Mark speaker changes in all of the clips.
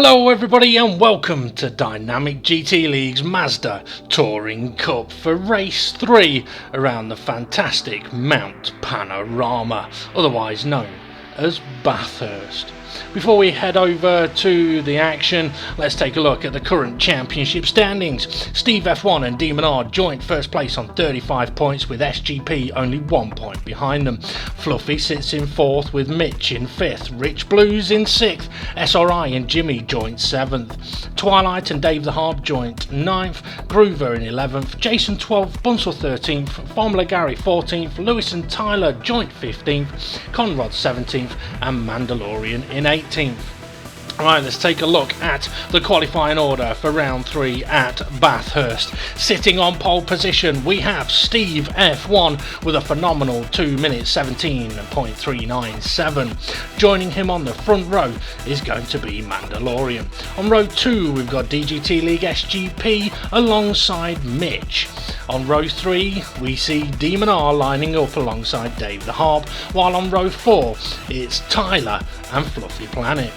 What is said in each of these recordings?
Speaker 1: Hello everybody and welcome to Dynamic GT League's Mazda Touring Cup for race 3 around the fantastic Mount Panorama, otherwise known as Bathurst. Before we head over to the action, let's take a look at the current championship standings. Steve F1 and Demon R joint first place on 35 points with SGP only 1 point behind them. Fluffy sits in 4th with Mitch in 5th, Rich Blues in 6th, SRI and Jimmy joint 7th, Twilight and Dave the Harp joint 9th, Groover in 11th, Jason 12th, Bunsell 13th, Formula Gary 14th, Lewis and Tyler joint 15th, Conrad 17th and Mandalorian in 18th. Alright, let's take a look at the qualifying order for round 3 at Bathurst. Sitting on pole position, we have Steve F1 with a phenomenal 2 minutes 17.397. Joining him on the front row is going to be Mandalorian. On row 2, we've got DGT League SGP alongside Mitch. On row 3, we see Demon R lining up alongside Dave the Harp, while on row 4, it's Tyler and Fluffy Planet.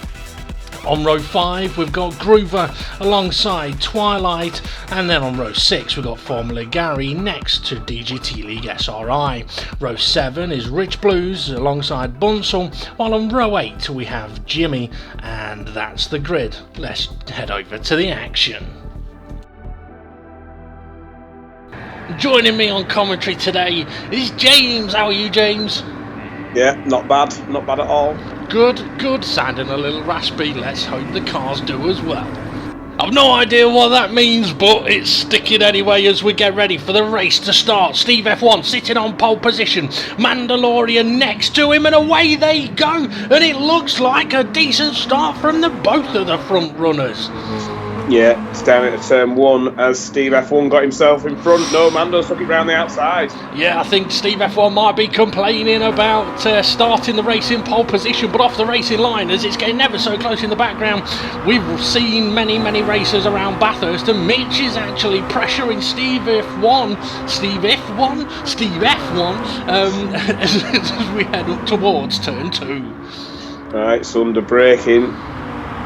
Speaker 1: On row 5 we've got Groover alongside Twilight, and then on row 6 we've got Formula Gary next to DGT League SRI. Row 7 is Rich Blues alongside Bunsell, while on row 8 we have Jimmy, and that's the grid. Let's head over to the action. Joining me on commentary today is James. How are you, James?
Speaker 2: Yeah, not bad at all.
Speaker 1: Good, sounding a little raspy. Let's hope the cars do as well. I've no idea what that means, but it's sticking anyway as we get ready for the race to start. Steve F1 sitting on pole position, Mandalorian next to him, and away they go, and it looks like a decent start from both of the front runners.
Speaker 2: Yeah, it's down into turn 1 as Steve F1 got himself in front. No, Mando took it round the outside.
Speaker 1: Yeah, I think Steve F1 might be complaining about starting the race in pole position, but off the racing line as it's getting ever so close in the background. We've seen many racers around Bathurst, and Mitch is actually pressuring Steve F1 as we head up towards turn 2.
Speaker 2: Right, so under braking.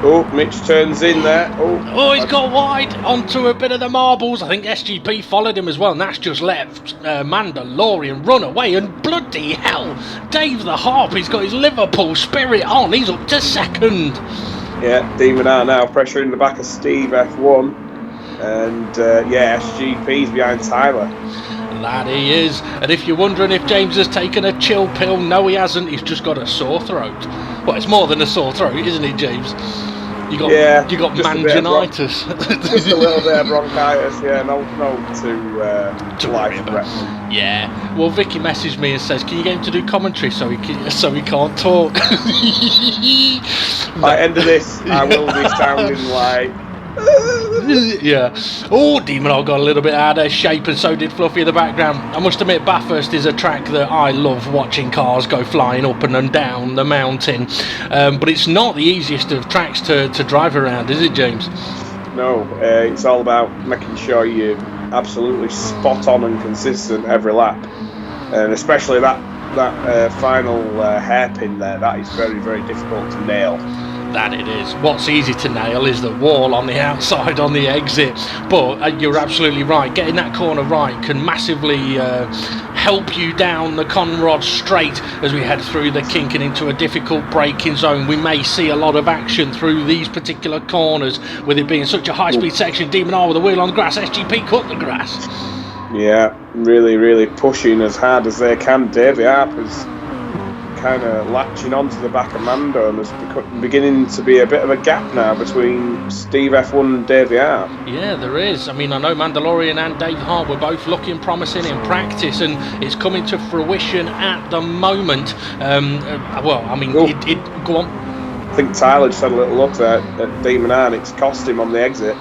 Speaker 2: Oh, Mitch turns in there.
Speaker 1: Oh, he's got wide onto a bit of the marbles. I think SGP followed him as well, and that's just left Mandalorian run away. And bloody hell, Dave the Harp, he's got his Liverpool spirit on. He's up to second.
Speaker 2: Yeah, Demon R now pressuring the back of Steve F1. And SGP's behind Tyler.
Speaker 1: That he is. And if you're wondering if James has taken a chill pill, no he hasn't. He's just got a sore throat. Well, it's more than a sore throat, isn't it, James? You got manginitis.
Speaker 2: Just a little bit of bronchitis, yeah, no to life threatening.
Speaker 1: Yeah. Well, Vicky messaged me and says, "Can you get him to do commentary so he can't talk?"
Speaker 2: By the end of this, I will be sounding like.
Speaker 1: Yeah. Oh, Demon R got a little bit out of shape, and so did Fluffy in the background. I must admit, Bathurst is a track that I love watching cars go flying up and down the mountain, but it's not the easiest of tracks to drive around, is it, James?
Speaker 2: No, it's all about making sure you're absolutely spot on and consistent every lap, and especially that final hairpin there. That is very, very difficult to nail.
Speaker 1: That it is. What's easy to nail is the wall on the outside on the exit, but you're absolutely right, getting that corner right can massively help you down the Conrad straight as we head through the kink and into a difficult braking zone. We may see a lot of action through these particular corners with it being such a high speed section. Demon R with a wheel on the grass, SGP cut the grass. Yeah,
Speaker 2: really pushing as hard as they can. Davey Harp is kind of latching onto the back of Mando, and there's beginning to be a bit of a gap now between Steve F1 and Davey Harp.
Speaker 1: Yeah, there is. I mean, I know Mandalorian and Dave Hart were both looking promising in practice, and it's coming to fruition at the moment. Go on.
Speaker 2: I think Tyler just had a little look there at Demon R, and it's cost him on the exit.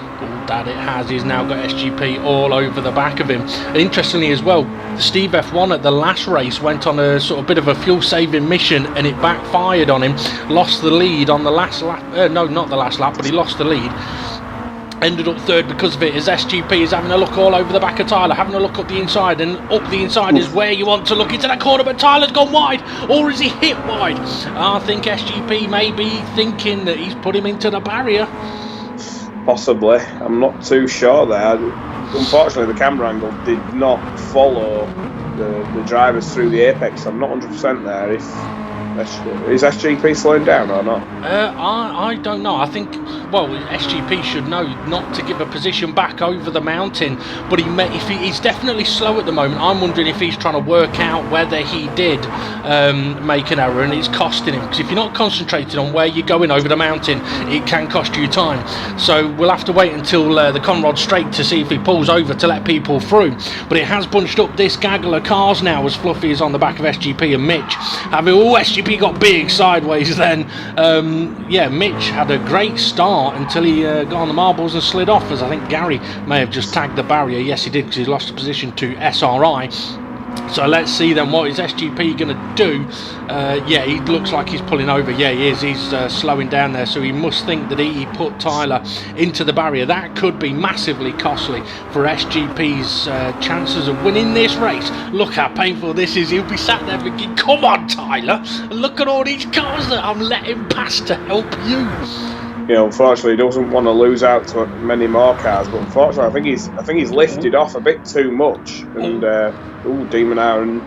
Speaker 1: That it has. He's now got SGP all over the back of him. And interestingly as well, Steve F1 at the last race went on a sort of bit of a fuel saving mission, and it backfired on him. Lost the lead on the last lap. No, not the last lap, but he lost the lead. ended up third because of it, as SGP is having a look all over the back of Tyler, having a look up the inside, and up the inside is where you want to look into that corner, but Tyler's gone wide, or is he hit wide? I think SGP may be thinking that he's put him into the barrier.
Speaker 2: Possibly, I'm not too sure there. Unfortunately, the camera angle did not follow the drivers through the apex. I'm not 100% there. Is SGP slowing down or not?
Speaker 1: I don't know. I think, well, SGP should know not to give a position back over the mountain, but he's definitely slow at the moment. I'm wondering if he's trying to work out whether he did make an error and it's costing him, because if you're not concentrating on where you're going over the mountain, it can cost you time. So we'll have to wait until the Conrod straight to see if he pulls over to let people through. But it has bunched up this gaggle of cars now, as Fluffy is on the back of SGP and Mitch. SGP got big sideways then. Yeah, Mitch had a great start until he got on the marbles and slid off, as I think Gary may have just tagged the barrier. Yes, he did, because he lost the position to SRI. So let's see then, what is SGP going to do? Yeah, he looks like he's pulling over. Yeah, he is. He's slowing down there, so he must think that he put Tyler into the barrier. That could be massively costly for SGP's chances of winning this race. Look how painful this is. He'll be sat there thinking, come on, Tyler, look at all these cars that I'm letting pass to help you.
Speaker 2: You know, unfortunately, he doesn't want to lose out to many more cars. But unfortunately, I think he's lifted off a bit too much. And Demon Hour and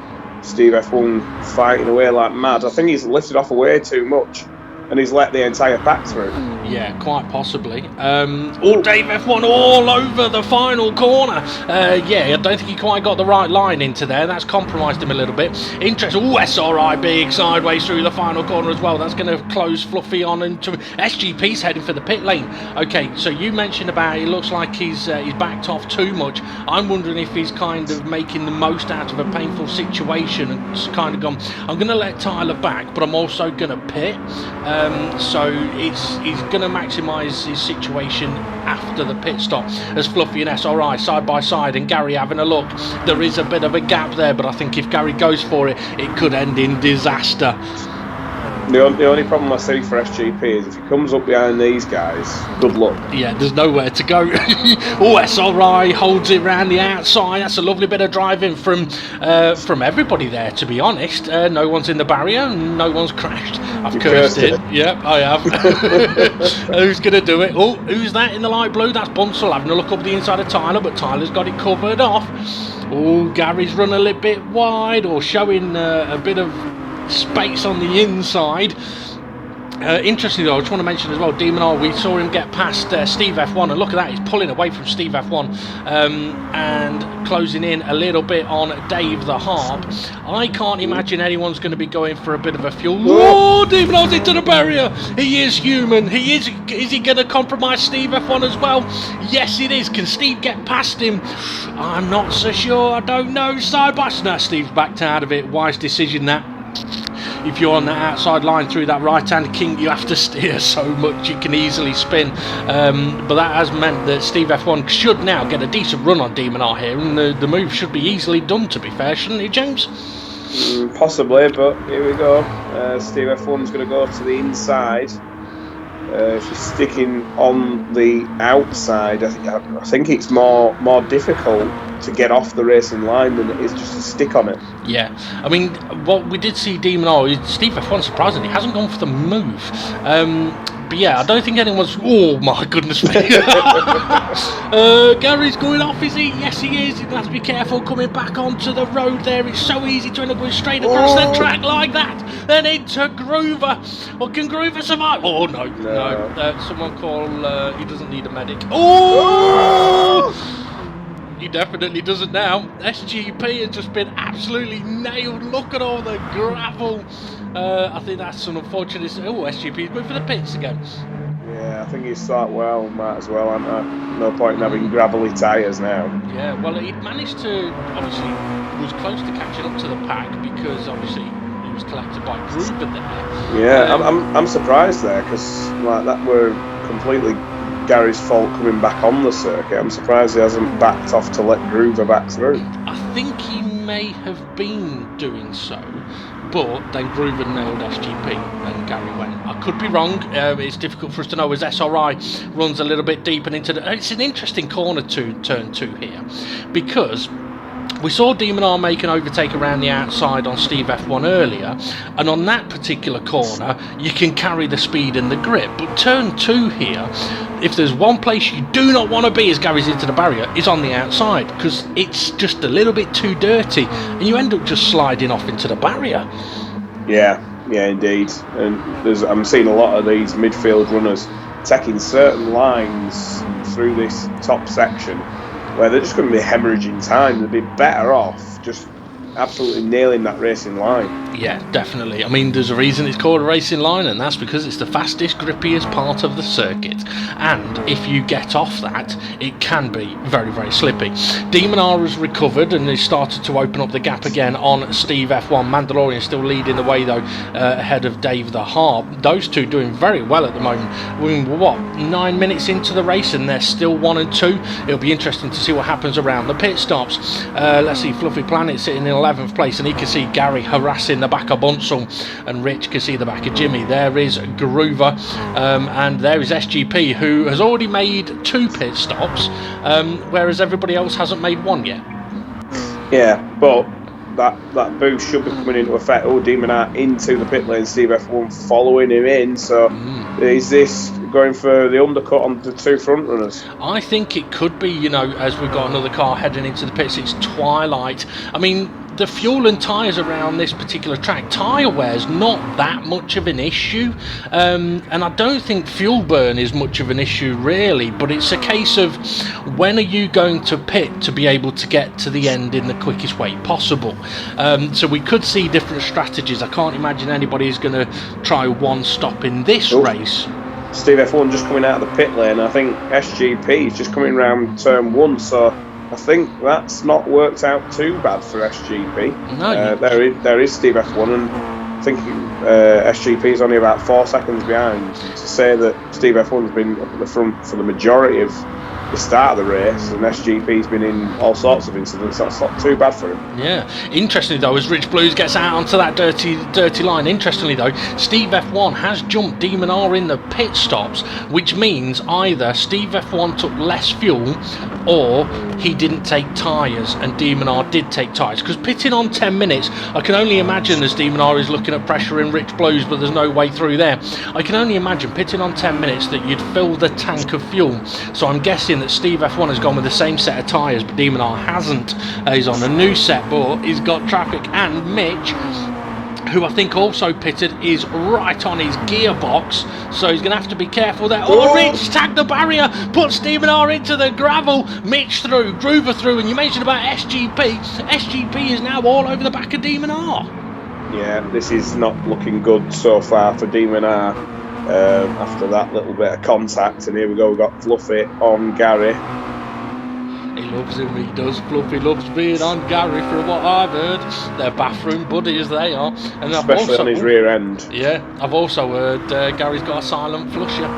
Speaker 2: Steve F1 fighting away like mad. I think he's lifted off way too much, and he's let the entire pack through.
Speaker 1: Yeah, quite possibly. Dave F1 all over the final corner. Yeah, I don't think he quite got the right line into there. That's compromised him a little bit. Interesting. SRI big sideways through the final corner as well. That's going to close Fluffy on into SGP's heading for the pit lane. Okay, so you mentioned about it looks like he's backed off too much. I'm wondering if he's kind of making the most out of a painful situation and just kind of gone, I'm going to let Tyler back, but I'm also going to pit. So he's going to maximise his situation after the pit stop, as Fluffy and SRI side by side and Gary having a look. There is a bit of a gap there, but I think if Gary goes for it, it could end in disaster.
Speaker 2: The only problem I see for SGP is if he comes up behind these guys, good luck. Yeah,
Speaker 1: there's nowhere to go. SRI holds it around the outside. That's a lovely bit of driving from everybody there, to be honest. No one's in the barrier, no one's crashed. I've cursed it. Yep, I have. Who's going to do it? Oh, who's that in the light blue? That's Bunsell having a look up the inside of Tyler, but Tyler's got it covered off. Oh, Gary's run a little bit wide, or showing a bit of space on the inside. Interestingly though, I just want to mention as well, Demon R, we saw him get past Steve F1, and look at that, he's pulling away from Steve F1 and closing in a little bit on Dave the Harp. I can't imagine anyone's going to be going for a bit of a fuel. Oh, Demon R's into the barrier. He is human. Is he going to compromise Steve F1 as well? Yes, it is. Can Steve get past him? I'm not so sure. I don't know. Side by side. No, Steve's backed out of it. Wise decision that. If you're on the outside line through that right-hand kink, you have to steer so much you can easily spin. But that has meant that Steve F1 should now get a decent run on Demon R here, and the move should be easily done, to be fair, shouldn't it, James?
Speaker 2: Possibly, but here we go. Steve F1's going to go to the inside. If he's sticking on the outside, I think it's more difficult to get off the racing line than it is just to stick on it.
Speaker 1: Yeah, I mean, what we did see Demon R, Steve F1 surprisingly hasn't gone for the move. But yeah, I don't think anyone's... Oh my goodness me. Gary's going off, is he? Yes, he is. He's going to have to be careful coming back onto the road there. It's so easy to end up going straight across the track like that. Then into Groover. Well, can Groover survive? Oh, no. Someone call... he doesn't need a medic. Oh! He definitely doesn't now. SGP has just been absolutely nailed. Look at all the gravel. I think that's an unfortunate... Oh, SGP's going for the pits again.
Speaker 2: Yeah, I think he's thought, well, might as well, no point in having gravelly tyres now.
Speaker 1: Yeah, well, he'd managed to... Obviously, was close to catching up to the pack, because obviously he was collected by Groover there.
Speaker 2: Yeah, I'm surprised there, because like that were completely Gary's fault coming back on the circuit. I'm surprised he hasn't backed off to let Groover back through.
Speaker 1: I think he may have been doing so, but then Groover nailed SGP and Gary went. I could be wrong. It's difficult for us to know as SRI runs a little bit deeper into the... It's an interesting corner to turn 2 here, because we saw Demon R make an overtake around the outside on Steve F1 earlier, and on that particular corner you can carry the speed and the grip. But turn 2 here, if there's one place you do not want to be as Gary's into the barrier, is on the outside, because it's just a little bit too dirty and you end up just sliding off into the barrier.
Speaker 2: Yeah, indeed. And I'm seeing a lot of these midfield runners taking certain lines through this top section where they're just going to be hemorrhaging time. They'd be better off just absolutely nailing that racing line.
Speaker 1: Yeah, definitely. I mean, there's a reason it's called a racing line, and that's because it's the fastest, grippiest part of the circuit. And if you get off that, it can be very, very slippy. Demon R has recovered and has started to open up the gap again on Steve F1. Mandalorian still leading the way, though, ahead of Dave the Harp. Those two doing very well at the moment. We're, 9 minutes into the race, and they're still 1 and 2. It'll be interesting to see what happens around the pit stops. Let's see, Fluffy Planet sitting in 11th place, and he can see Gary harassing the back of Bunsell, and Rich can see the back of Jimmy. There is Groover, and there is SGP, who has already made 2 pit stops, whereas everybody else hasn't made 1 yet. Yeah,
Speaker 2: but that boost should be coming into effect. Demon R into the pit lane, Steve F1 following him in. So is this going for the undercut on the 2 front runners?
Speaker 1: I think it could be, as we've got another car heading into the pits. It's twilight. I mean, the fuel and tyres around this particular track, tyre wear's not that much of an issue, and I don't think fuel burn is much of an issue really, but it's a case of when are you going to pit to be able to get to the end in the quickest way possible. So we could see different strategies. I can't imagine anybody is going to try one stop in this race.
Speaker 2: Steve F1 just coming out of the pit lane. I think SGP is just coming around turn 1, so I think that's not worked out too bad for SGP.
Speaker 1: No,
Speaker 2: there is Steve F1, and I think SGP is only about 4 seconds behind. To say that Steve F1's been up at the front for the majority of the start of the race, and SGP's been in all sorts of incidents, that's not too bad for him.
Speaker 1: Yeah. Interestingly though, as Rich Blues gets out onto that dirty line, interestingly though, Steve F1 has jumped Demon R in the pit stops, which means either Steve F1 took less fuel or he didn't take tyres and Demon R did take tyres, because pitting on 10 minutes, I can only imagine, as Demon R is looking at pressure in Rich Blues, but there's no way through there, I can only imagine pitting on 10 minutes that you'd fill the tank of fuel. So I'm guessing that Steve F1 has gone with the same set of tyres, but Demon R hasn't. He's on a new set, but he's got traffic, and Mitch, who I think also pitted, is right on his gearbox, so he's going to have to be careful there. Oh, Rich tagged the barrier, puts Demon R into the gravel, Mitch through, Groover through, and you mentioned about SGP. SGP is now all over the back of Demon R.
Speaker 2: Yeah, this is not looking good so far for Demon R. After that little bit of contact, and here we go, we've got Fluffy on Gary.
Speaker 1: He loves him, he does. Fluffy loves being on Gary, from what I've heard. They're bathroom buddies, they are. And
Speaker 2: especially on his rear end.
Speaker 1: Yeah, I've also heard Gary's got a silent flusher.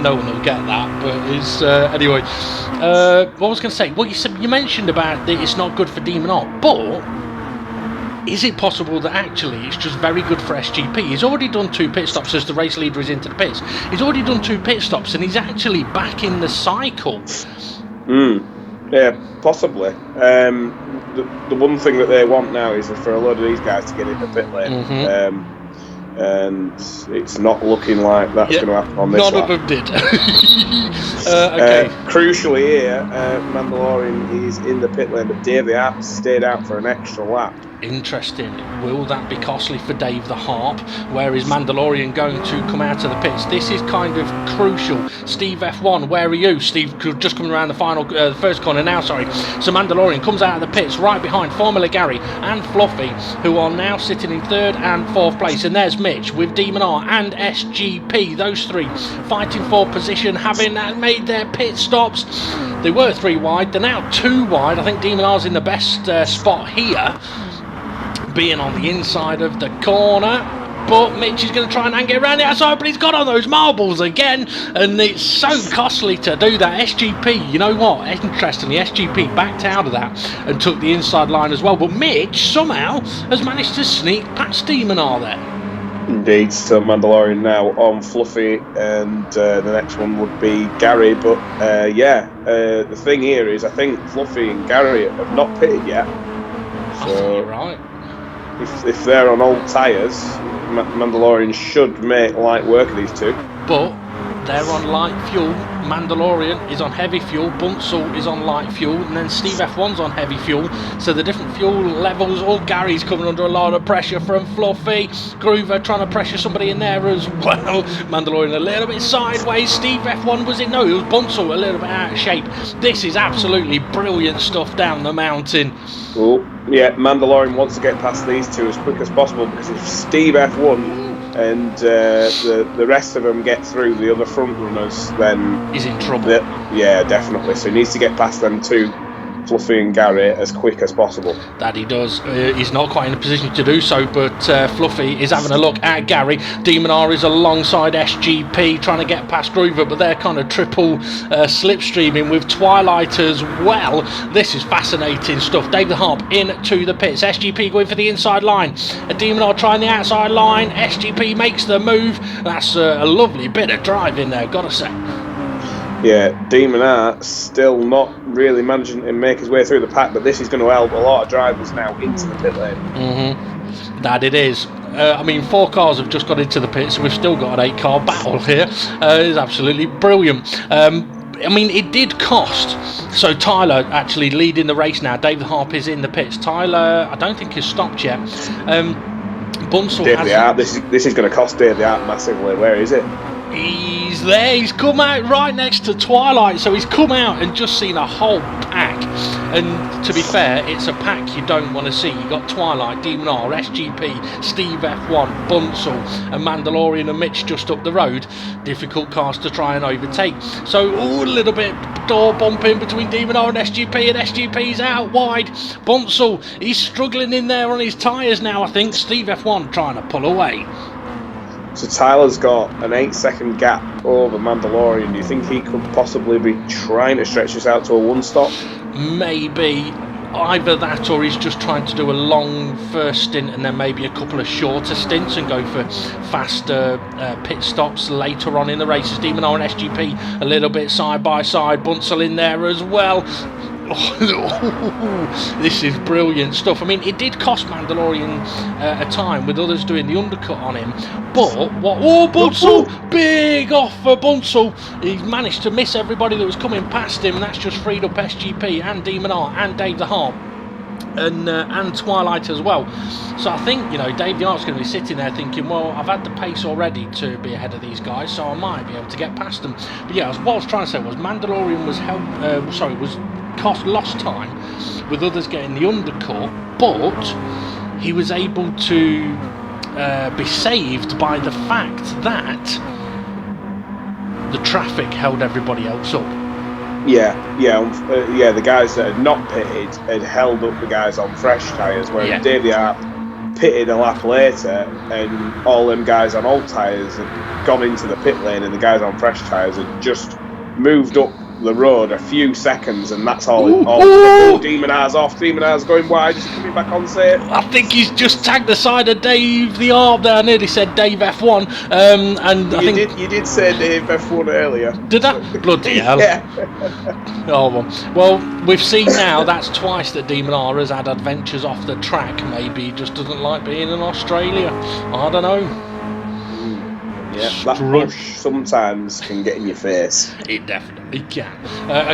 Speaker 1: No one will get that. But it's anyway. What I was going to say, well, you mentioned about that it's not good for Demon R, but is it possible that actually it's just very good for SGP? He's already done 2 pit stops as the race leader is into the pits. He's already done 2 pit stops and he's actually back in the cycle.
Speaker 2: Yeah, possibly. The one thing that they want now is for a load of these guys to get in the pit lane. And it's not looking like that's going to happen on this lap.
Speaker 1: None of them did. Okay.
Speaker 2: Crucially here, Mandalorian is in the pit lane, but Dave the Harp stayed out for an extra lap.
Speaker 1: Interesting. Will that be costly for Dave the Harp? Where is Mandalorian going to come out of the pits? This is kind of crucial. Steve F1, where are you? Steve just coming around the first corner now, sorry. So Mandalorian comes out of the pits right behind Formula Gary and Fluffy, who are now sitting in 3rd and 4th place. And there's Mitch with Demon R and SGP. Those 3 fighting for position, having made their pit stops. They were 3 wide, they're now 2 wide. I think Demon R's in the best spot here, being on the inside of the corner. but Mitch is going to try and get around the outside, but he's got on those marbles again, and it's so costly to do that. SGP, you know what, interestingly, SGP backed out of that and took the inside line as well, but Mitch somehow has managed to sneak past Demonar there.
Speaker 2: Indeed, so Mandalorian now on Fluffy, and the next one would be Gary. But the thing here is, I think Fluffy and Gary have not pitted yet.
Speaker 1: So, I think you're right.
Speaker 2: If they're on old tyres, Mandalorian should make light work of these two.
Speaker 1: But they're on light fuel. Mandalorian is on heavy fuel, Bunzel is on light fuel, and then Steve F1's on heavy fuel. So the different fuel levels, all Gary's coming under a lot of pressure from Fluffy. Groover trying to pressure somebody in there as well. Mandalorian a little bit sideways. Steve F1 was it? No, it was Bunzel a little bit out of shape. This is absolutely brilliant stuff down the mountain.
Speaker 2: Oh, yeah, Mandalorian wants to get past these two as quick as possible, because if Steve F1 and the rest of them get through the other front runners, then
Speaker 1: he's in trouble.
Speaker 2: Yeah, definitely. So he needs to get past them two, Fluffy and Gary, as quick as possible.
Speaker 1: That he does. He's not quite in a position to do so, but Fluffy is having a look at Gary. Demonar is alongside SGP trying to get past Groover, but they're kind of triple slipstreaming with Twilight as well. This is fascinating stuff. Dave the Harp into the pits. SGP going for the inside line. Demonar trying the outside line. SGP makes the move. That's a lovely bit of drive in there, gotta say.
Speaker 2: Yeah, Demonar still not really managing to make his way through the pack, but this is going to help a lot of drivers now into the pit lane.
Speaker 1: Mm-hmm. That it is. I mean, 4 cars have just got into the pit, so we've still got an 8-car battle here. It's absolutely brilliant. I mean, it did cost. So Tyler actually leading the race now. David Harp is in the pits. Tyler, I don't think has stopped yet. Bunzel has...
Speaker 2: This is going to cost Dave the Art massively. Where is it?
Speaker 1: He's there, he's come out right next to Twilight, so he's come out and just seen a whole pack. And to be fair, it's a pack you don't want to see. You got Twilight, Demonar, SGP, Steve F1, Bunzel, and Mandalorian and Mitch just up the road. Difficult cars to try and overtake. So a little bit door bumping between Demonar and SGP's out wide. Bunzel, he's struggling in there on his tyres now, I think. Steve F1 trying to pull away.
Speaker 2: So Tyler's got an 8-second gap over Mandalorian. Do you think he could possibly be trying to stretch this out to a 1-stop?
Speaker 1: Maybe. Either that, or he's just trying to do a long first stint and then maybe a couple of shorter stints and go for faster pit stops later on in the races. Demonar and SGP a little bit side by side. Bunzel in there as well. Oh, this is brilliant stuff. I mean, it did cost Mandalorian a time with others doing the undercut on him, but what? Oh, Bunzel! Big off for Bunzel. He's managed to miss everybody that was coming past him, and that's just freed up SGP and Demonar and Dave the Harp. And Twilight as well. So I think, you know, Dave the Art's going to be sitting there thinking, well, I've had the pace already to be ahead of these guys, so I might be able to get past them. But yeah, what I was trying to say was Mandalorian was lost time with others getting the undercut, but he was able to be saved by the fact that the traffic held everybody else up.
Speaker 2: Yeah. The guys that had not pitted had held up the guys on fresh tyres, whereas Dave the Art pitted a lap later, and all them guys on old tyres had gone into the pit lane, and the guys on fresh tyres had just moved up the road a few seconds, and that's all. Demonar's off. Demonar's going wide. Is he coming back on safe?
Speaker 1: I think he's just tagged the side of Dave the Arb there. I nearly said Dave F1. And
Speaker 2: you did say Dave F1 earlier.
Speaker 1: Did I? Bloody hell.
Speaker 2: Yeah.
Speaker 1: Oh, well, we've seen now that's twice that Demonar has had adventures off the track. Maybe he just doesn't like being in Australia. I don't know.
Speaker 2: Yeah, that push sometimes can get in your face.
Speaker 1: It definitely can.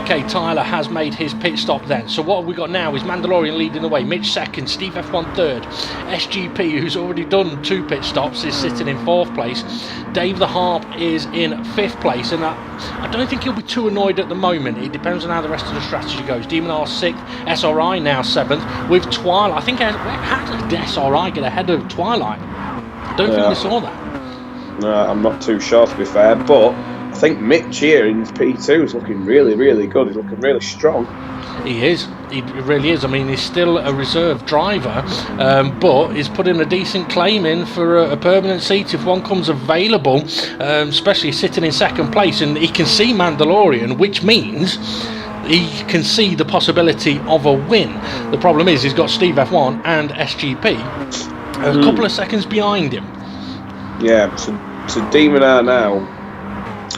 Speaker 1: Okay, Tyler has made his pit stop then. So what we got now is Mandalorian leading the way, Mitch second, Steve F1 third, SGP, who's already done 2 pit stops, is sitting in 4th place. Dave the Harp is in 5th place, and I don't think he'll be too annoyed at the moment. It depends on how the rest of the strategy goes. Demonar 6th, SRI now 7th, with Twilight. I think how did SRI get ahead of Twilight? I don't think we saw that.
Speaker 2: No, I'm not too sure, to be fair, but I think Mitch here in P2 is looking really, really good. He's looking really strong.
Speaker 1: He is. He really is. I mean, he's still a reserve driver, but he's put in a decent claim in for a permanent seat if one comes available, especially sitting in second place. And he can see Mandalorian, which means he can see the possibility of a win. The problem is he's got Steve F1 and SGP a couple of seconds behind him.
Speaker 2: Yeah, so Demon R now,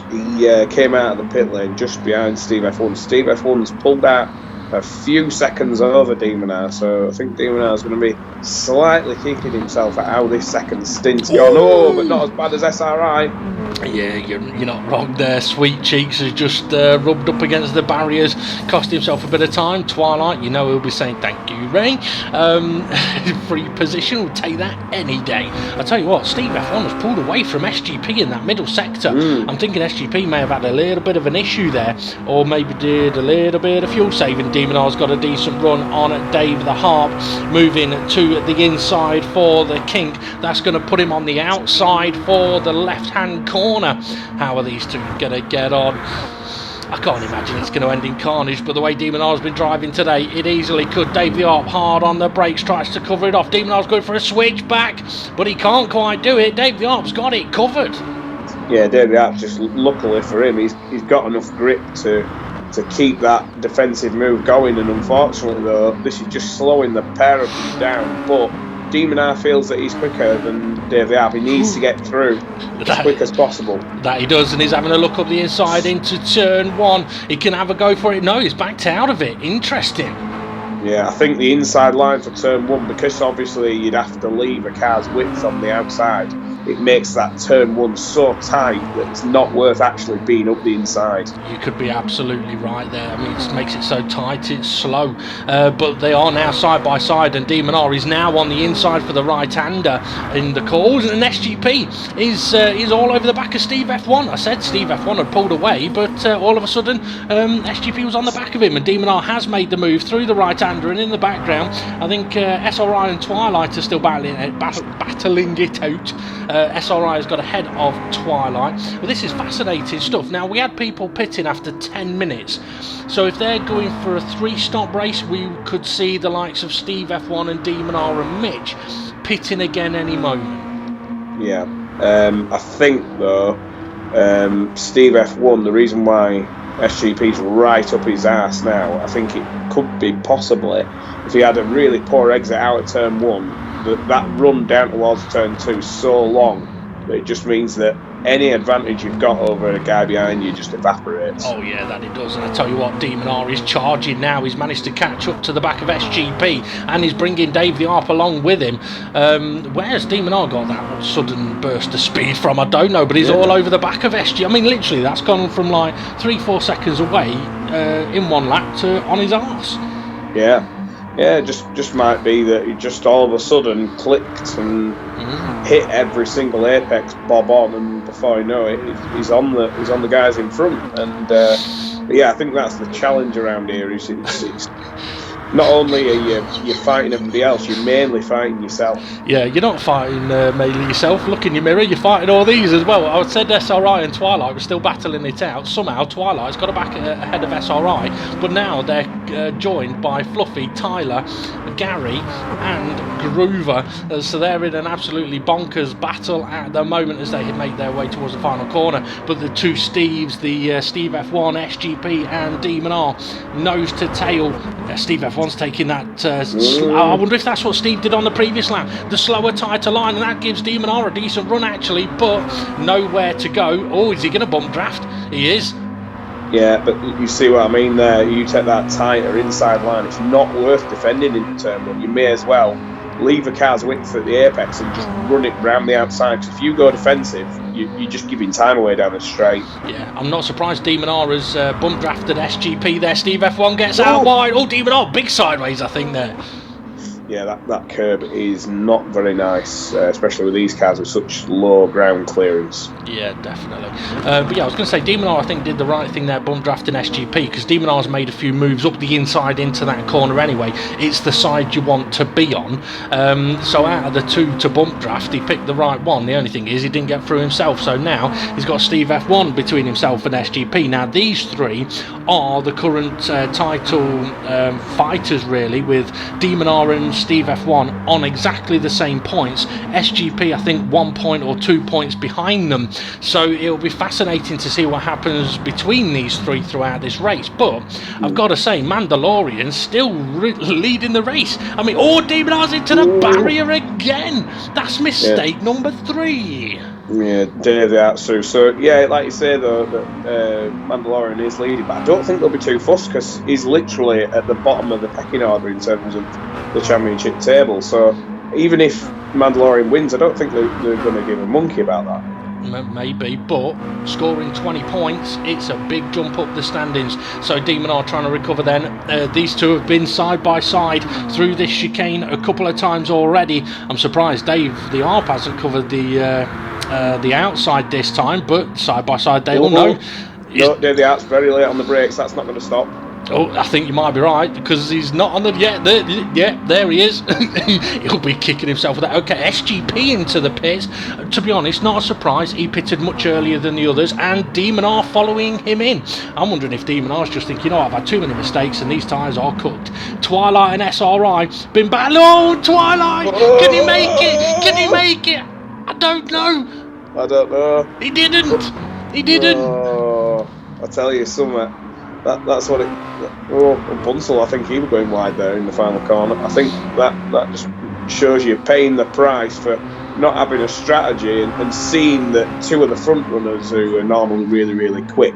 Speaker 2: he came out of the pit lane just behind Steve F1. Steve F1's pulled out a few seconds over Demon R, so I think Demon R is going to be slightly kicking himself at how this second stint's gone. Oh, but not as bad as SRI.
Speaker 1: Yeah, you're not wrong there. Sweet Cheeks has just rubbed up against the barriers, cost himself a bit of time. Twilight, you know he'll be saying thank you, Ray. Free position, will take that any day. I tell you what, Steve F1 has pulled away from SGP in that middle sector. I'm thinking SGP may have had a little bit of an issue there, or maybe did a little bit of fuel saving. Demon R's got a decent run on Dave the Harp, moving to the inside for the kink. That's going to put him on the outside for the left-hand corner. How are these two going to get on? I can't imagine it's going to end in carnage, but the way Demon R's been driving today, it easily could. Dave the Harp hard on the brakes, tries to cover it off. Demon R's going for a switch back, but he can't quite do it. Dave the Harp's got it covered. Yeah,
Speaker 2: Dave the Harp, just luckily for him, he's got enough grip to keep that defensive move going, and unfortunately though, this is just slowing the pair of them down. But Demon R feels that he's quicker than Dave the Harp. He needs to get through as quick as possible.
Speaker 1: That he does, and he's having a look up the inside into turn one. He can have a go for it. No, he's backed out of it. Interesting.
Speaker 2: Yeah, I think the inside line for turn one, because obviously you'd have to leave a car's width on the outside, it makes that turn one so tight that it's not worth actually being up the inside.
Speaker 1: You could be absolutely right there. I mean, it makes it so tight, it's slow. But they are now side by side, and Demon R is now on the inside for the right-hander in the calls, and SGP is all over the back of Steve F1. I said Steve F1 had pulled away, but all of a sudden SGP was on the back of him, and Demon R has made the move through the right-hander, and in the background I think SRI and Twilight are still battling it out. SRI has got ahead of Twilight. But this is fascinating stuff. Now, we had people pitting after 10 minutes. So if they're going for a 3-stop race, we could see the likes of Steve F1 and Demon R and Mitch pitting again any moment.
Speaker 2: Yeah. I think, though, Steve F1, the reason why SGP's right up his arse now, I think it could be possibly if he had a really poor exit out of turn one, that run down towards turn two is so long that it just means that any advantage you've got over a guy behind you just evaporates.
Speaker 1: Oh yeah, that it does. And I tell you what, Demon R is charging now. He's managed to catch up to the back of SGP, and he's bringing Dave the Harp along with him. Where's Demon R got that sudden burst of speed from? I don't know, but he's all over the back of SG. I mean, literally, that's gone from like 3-4 seconds away in one lap to on his arse.
Speaker 2: Yeah, just might be that he just all of a sudden clicked and hit every single apex bob on, and before you know it, he's on the guys in front. And yeah, I think that's the challenge around here. It's not only are you fighting everybody else, you're mainly fighting yourself.
Speaker 1: Yeah, you're not fighting mainly yourself. Look in your mirror, you're fighting all these as well. I said SRI and Twilight were still battling it out. Somehow Twilight's got back ahead of SRI, but now they're joined by Fluffy, Tyler, Gary and Groover. So they're in an absolutely bonkers battle at the moment as they make their way towards the final corner. But the two Steves, the Steve F1, SGP and Demon R, nose to tail. Steve F1's taking that I wonder if that's what Steve did on the previous lap, the slower, tighter line, and that gives Demon R a decent run actually, but nowhere to go. Oh, is he going to bump draft? He is.
Speaker 2: Yeah, but you see what I mean there. You take that tighter inside line, it's not worth defending into turn one. You may as well leave a car's width at the apex and just run it round the outside, because if you go defensive, you're just giving time away down the straight.
Speaker 1: Yeah, I'm not surprised Demon R has bump drafted SGP there. Steve F1 gets out wide. Oh, Demon R, big sideways I think there.
Speaker 2: Yeah, that curb is not very nice, especially with these cars with such low ground clearance.
Speaker 1: Yeah, definitely. But yeah, I was going to say, Demonar, I think, did the right thing there, bump drafting SGP, because Demonar's made a few moves up the inside into that corner anyway. It's the side you want to be on. So out of the two to bump draft, he picked the right one. The only thing is he didn't get through himself. So now he's got Steve F1 between himself and SGP. Now these three are the current title fighters, really, with Demonar and Steve F1 on exactly the same points. SGP, I think, 1 point or 2 points behind them. So it'll be fascinating to see what happens between these three throughout this race. But I've got to say, Mandalorian's still leading the race. I mean, Demonar's into the barrier again. That's mistake number 3.
Speaker 2: Yeah, Day of the Atsu. So yeah, like you say though, that Mandalorian is leading, but I don't think they'll be too fussed because he's literally at the bottom of the pecking order in terms of the championship table. So even if Mandalorian wins, I don't think they're going to give a monkey about that.
Speaker 1: Maybe, but scoring 20 points, it's a big jump up the standings. So Demonar trying to recover then. These two have been side by side through this chicane a couple of times already. I'm surprised Dave the ARP hasn't covered the outside this time, but side by side they all know.
Speaker 2: No, Dave the ARP's very late on the brakes. That's not going to stop.
Speaker 1: Oh, I think you might be right, because he's not on the... there he is. He'll be kicking himself with that. Okay, SGP into the pits. To be honest, not a surprise. He pitted much earlier than the others, and Demonar following him in. I'm wondering if Demonar's just thinking, I've had too many mistakes and these tyres are cooked. Twilight and SRI been back. Oh, Twilight! Can he make it? Can he make it? I don't know. He didn't.
Speaker 2: Oh, I tell you something. That's what it. Bunsell, I think he was going wide there in the final corner. I think that just shows you paying the price for not having a strategy and seeing that two of the front runners who are normally really, really quick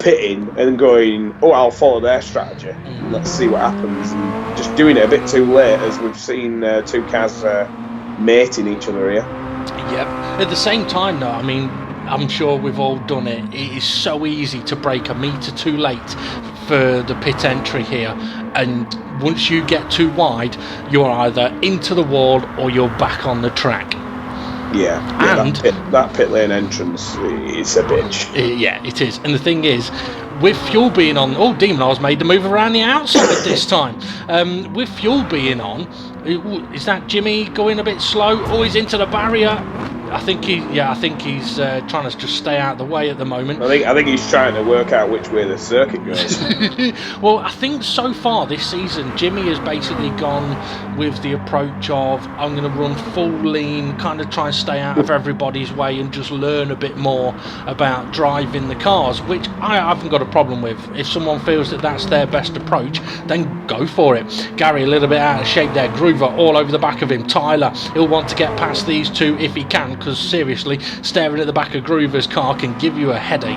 Speaker 2: pitting and going, I'll follow their strategy. Let's see what happens. And just doing it a bit too late, as we've seen two cars mating each other here.
Speaker 1: Yep. At the same time, though, I mean, I'm sure we've all done it. It is so easy to break a metre too late for the pit entry here, and once you get too wide, you're either into the wall or you're back on the track.
Speaker 2: Yeah, and that pit lane entrance is a bitch.
Speaker 1: Yeah, it is. And the thing is, with fuel being on, Demonar's made the move around the outside this time. With fuel being on, is that Jimmy going a bit slow? He's into the barrier. I think he's trying to just stay out of the way at the moment.
Speaker 2: I think he's trying to work out which way the circuit goes.
Speaker 1: Well, I think so far this season, Jimmy has basically gone with the approach of, I'm going to run full lean, kind of try and stay out of everybody's way and just learn a bit more about driving the cars, which I haven't got a problem with. If someone feels that that's their best approach, then go for it. Gary a little bit out of shape there. Groover all over the back of him. Tyler, he'll want to get past these two if he can, because seriously, staring at the back of Groover's car can give you a headache.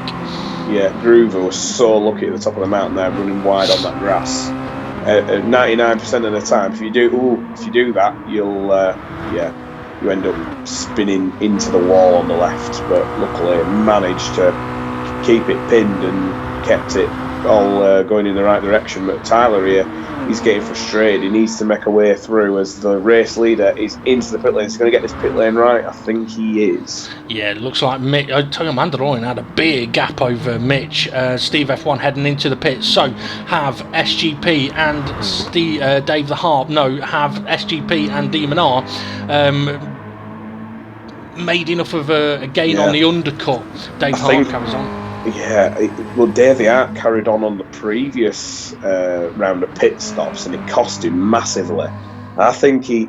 Speaker 1: Yeah,
Speaker 2: Groover was so lucky at the top of the mountain there, running wide on that grass. 99% of the time, if you do that, you'll you end up spinning into the wall on the left. But luckily, managed to keep it pinned and kept it all going in the right direction. But Tyler here, he's getting frustrated. He needs to make a way through as the race leader is into the pit lane. He's going to get this pit lane right. I think he is.
Speaker 1: Yeah, it looks like Mitch. I tell you, Mandalorian had a big gap over Mitch. Steve F1 heading into the pit. So have SGP and Dave the Harp. No, have SGP and Demonar made enough of a gain on the undercut. Dave Harp carries on.
Speaker 2: Yeah, Dave the Art carried on the previous round of pit stops, and it cost him massively. I think he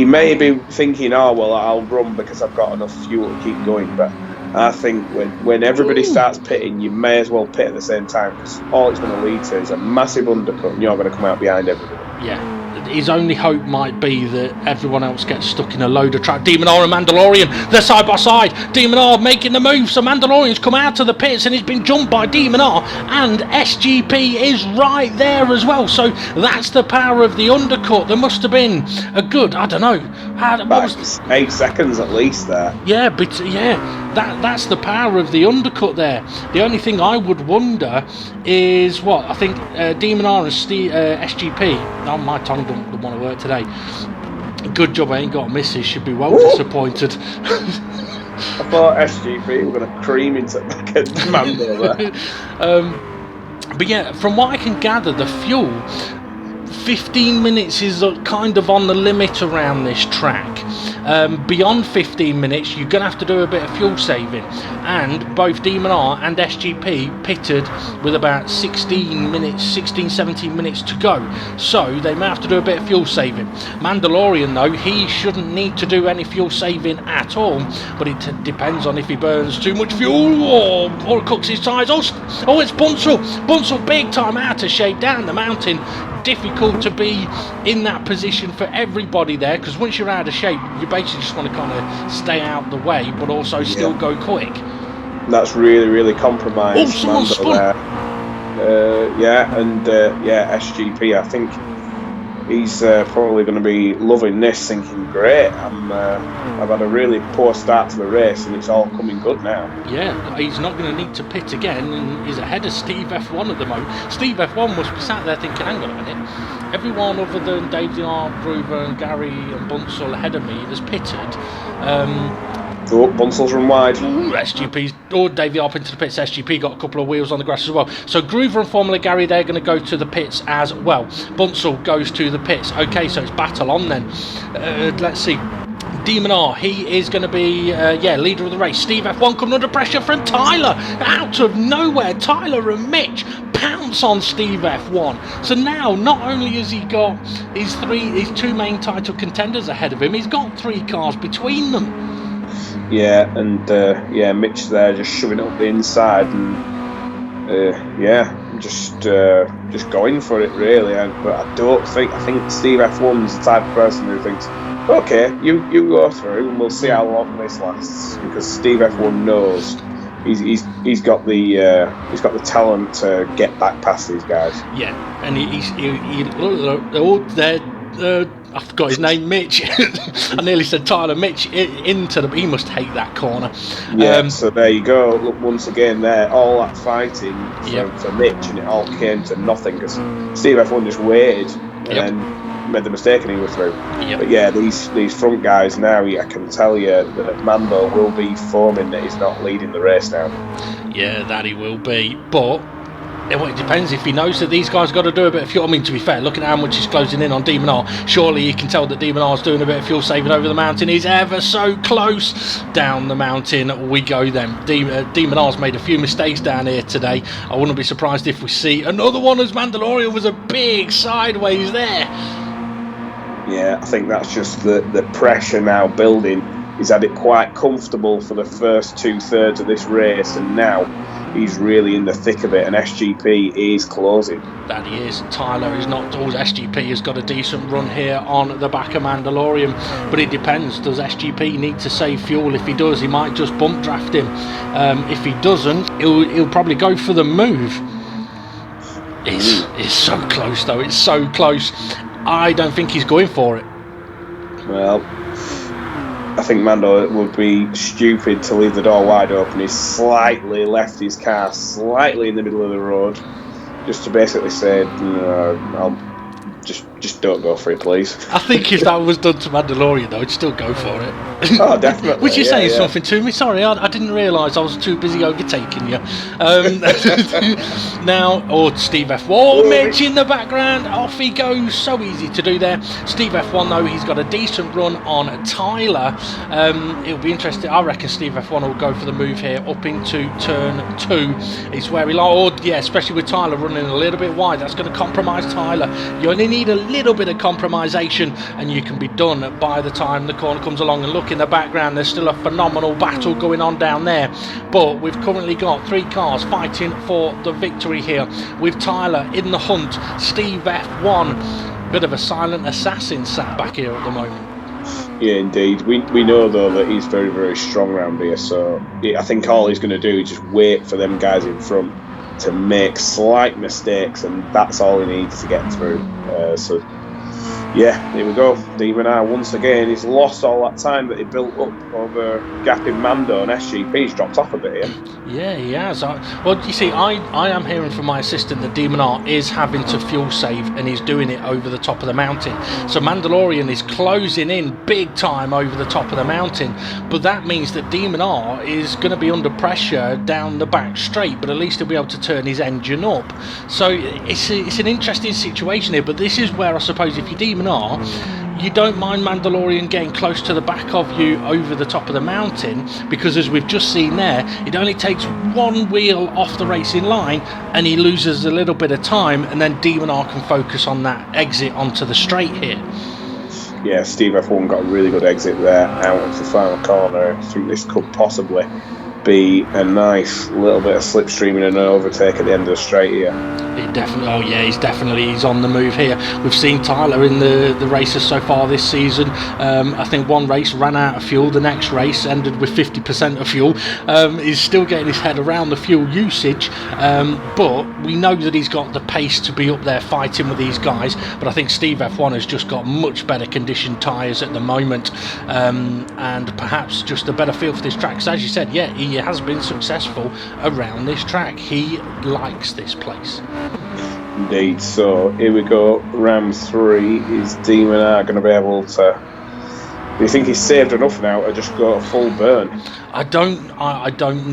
Speaker 2: may be thinking, I'll run because I've got enough fuel to keep going. But I think when everybody starts pitting, you may as well pit at the same time, because all it's going to lead to is a massive undercut, and you're going to come out behind everybody.
Speaker 1: Yeah. His only hope might be that everyone else gets stuck in a load of traffic. Demonar and Mandalorian, they're side by side. Demonar making the move, so Mandalorian's come out of the pits and he's been jumped by Demonar, and SGP is right there as well. So that's the power of the undercut. There must have been a good, I don't know,
Speaker 2: 8 seconds at least there.
Speaker 1: Yeah, but that's the power of the undercut there. The only thing I would wonder is I think Demonar and SGP. Oh, my tongue done don't want to work today. Good job I ain't got a missus. She'd be well disappointed.
Speaker 2: I thought SGP were going to cream into the back of Mando there.
Speaker 1: But yeah, from what I can gather, the fuel, 15 minutes is kind of on the limit around this track. Beyond 15 minutes, you're going to have to do a bit of fuel saving. And both Demon R and SGP pitted with about 17 minutes to go. So they may have to do a bit of fuel saving. Mandalorian, though, he shouldn't need to do any fuel saving at all. But it depends on if he burns too much fuel or cooks his tyres. Oh, it's Bunsell. Bunsell big time out of shape down the mountain. Difficult to be in that position for everybody there, because once you're out of shape, you basically just want to kind of stay out the way, but also still go quick.
Speaker 2: That's really, really compromised Mando there. SGP, I think he's probably going to be loving this, thinking, great, I've had a really poor start to the race and it's all coming good now.
Speaker 1: Yeah, he's not going to need to pit again, and he's ahead of Steve F1 at the moment. Steve F1 must be sat there thinking, hang on a minute, everyone other than Dave DeArt, Groover and Gary and Bunsell ahead of me has pitted.
Speaker 2: Bunsell's run wide.
Speaker 1: SGP's, Dave DeArt into the pits. SGP got a couple of wheels on the grass as well. So Groover and Formula Gary, they're going to go to the pits as well. Bunsell goes to the pits. Okay, so it's battle on then. Let's see. Demon R, he is going to be leader of the race. Steve F1 coming under pressure from Tyler out of nowhere. Tyler and Mitch pounce on Steve F1. So now not only has he got his two main title contenders ahead of him, he's got 3 cars between them.
Speaker 2: Yeah, and Mitch there just shoving up the inside and just going for it really. But I think Steve F1's the type of person who thinks, okay, you go through and we'll see how long this lasts, because Steve F1 knows he's got the talent to get back past these guys. Yeah,
Speaker 1: and I forgot his name, Mitch. I nearly said Tyler. Mitch he must hate that corner.
Speaker 2: Yeah, so there you go. Look, once again there, all that fighting for Mitch, and it all came to nothing because Steve F1 just waited and then made the mistake and he was through. But yeah, these front guys now, I can tell you that Mando will be foaming that he's not leading the race now.
Speaker 1: Yeah, that he will be, but it depends if he knows that these guys got to do a bit of fuel. I mean, to be fair, looking at how much he's closing in on Demon R, surely you can tell that Demon R's doing a bit of fuel saving over the mountain. He's ever so close. Down the mountain we go then. Demon R's made a few mistakes down here today. I wouldn't be surprised if we see another one, as Mandalorian was a big sideways there.
Speaker 2: Yeah, I think that's just the pressure now building. He's had it quite comfortable for the first 2/3 of this race, and now he's really in the thick of it, and SGP is closing.
Speaker 1: That he is. Tyler is not. SGP has got a decent run here on the back of Mandalorian, but it depends. Does SGP need to save fuel? If he does, he might just bump draft him. If he doesn't, he'll probably go for the move. It's so close though. It's so close. I don't think he's going for it.
Speaker 2: Well, I think Mando would be stupid to leave the door wide open. He's slightly left his car slightly in the middle of the road, just to basically say, I'll just don't go for it, please.
Speaker 1: I think if that was done to Mandalorian, though, I'd still go for it.
Speaker 2: Oh, definitely.
Speaker 1: Was you saying something to me? Sorry, I didn't realise I was too busy overtaking you. Now, Steve F1, Mitch in the background, off he goes. So easy to do there. Steve F1, though, he's got a decent run on Tyler. It'll be interesting. I reckon Steve F1 will go for the move here up into turn 2. It's where especially with Tyler running a little bit wide. That's going to compromise Tyler. You only need a little bit of compromisation and you can be done by the time the corner comes along. And look in the background, there's still a phenomenal battle going on down there, but we've currently got 3 cars fighting for the victory here, with Tyler in the hunt. Steve F1, bit of a silent assassin sat back here at the moment.
Speaker 2: Yeah, indeed. We know though that he's very, very strong around here, so I think all he's going to do is just wait for them guys in front to make slight mistakes, and that's all he needs to get through. So Yeah, here we go. Demon R once again. He's lost all that time that he built up over gapping Mando and SGP. He's dropped off a bit here.
Speaker 1: Yeah, he has. Well, you see, I am hearing from my assistant that Demon R is having to fuel save and he's doing it over the top of the mountain. So Mandalorian is closing in big time over the top of the mountain, but that means that Demon R is going to be under pressure down the back straight, but at least he'll be able to turn his engine up. So it's an interesting situation here, but this is where I suppose if you're Demon R, you don't mind Mandalorian getting close to the back of you over the top of the mountain, because as we've just seen there, it only takes one wheel off the racing line and he loses a little bit of time, and then Demon R can focus on that exit onto the straight here.
Speaker 2: Yeah, Steve F1 got a really good exit there out of the final corner. I think this could possibly be a nice little bit of slipstreaming and an overtake at the end of the straight here.
Speaker 1: He's on the move here. We've seen Tyler in the races so far this season. I think one race ran out of fuel, the next race ended with 50% of fuel. He's still getting his head around the fuel usage, but we know that he's got the pace to be up there fighting with these guys. But I think Steve F1 has just got much better conditioned tyres at the moment, and perhaps just a better feel for this track. Because as you said, yeah, he has been successful around this track. He likes this place.
Speaker 2: Indeed. So here we go. Round 3. Is Demon R going to be able to? Do you think he's saved enough now to just go full burn?
Speaker 1: I don't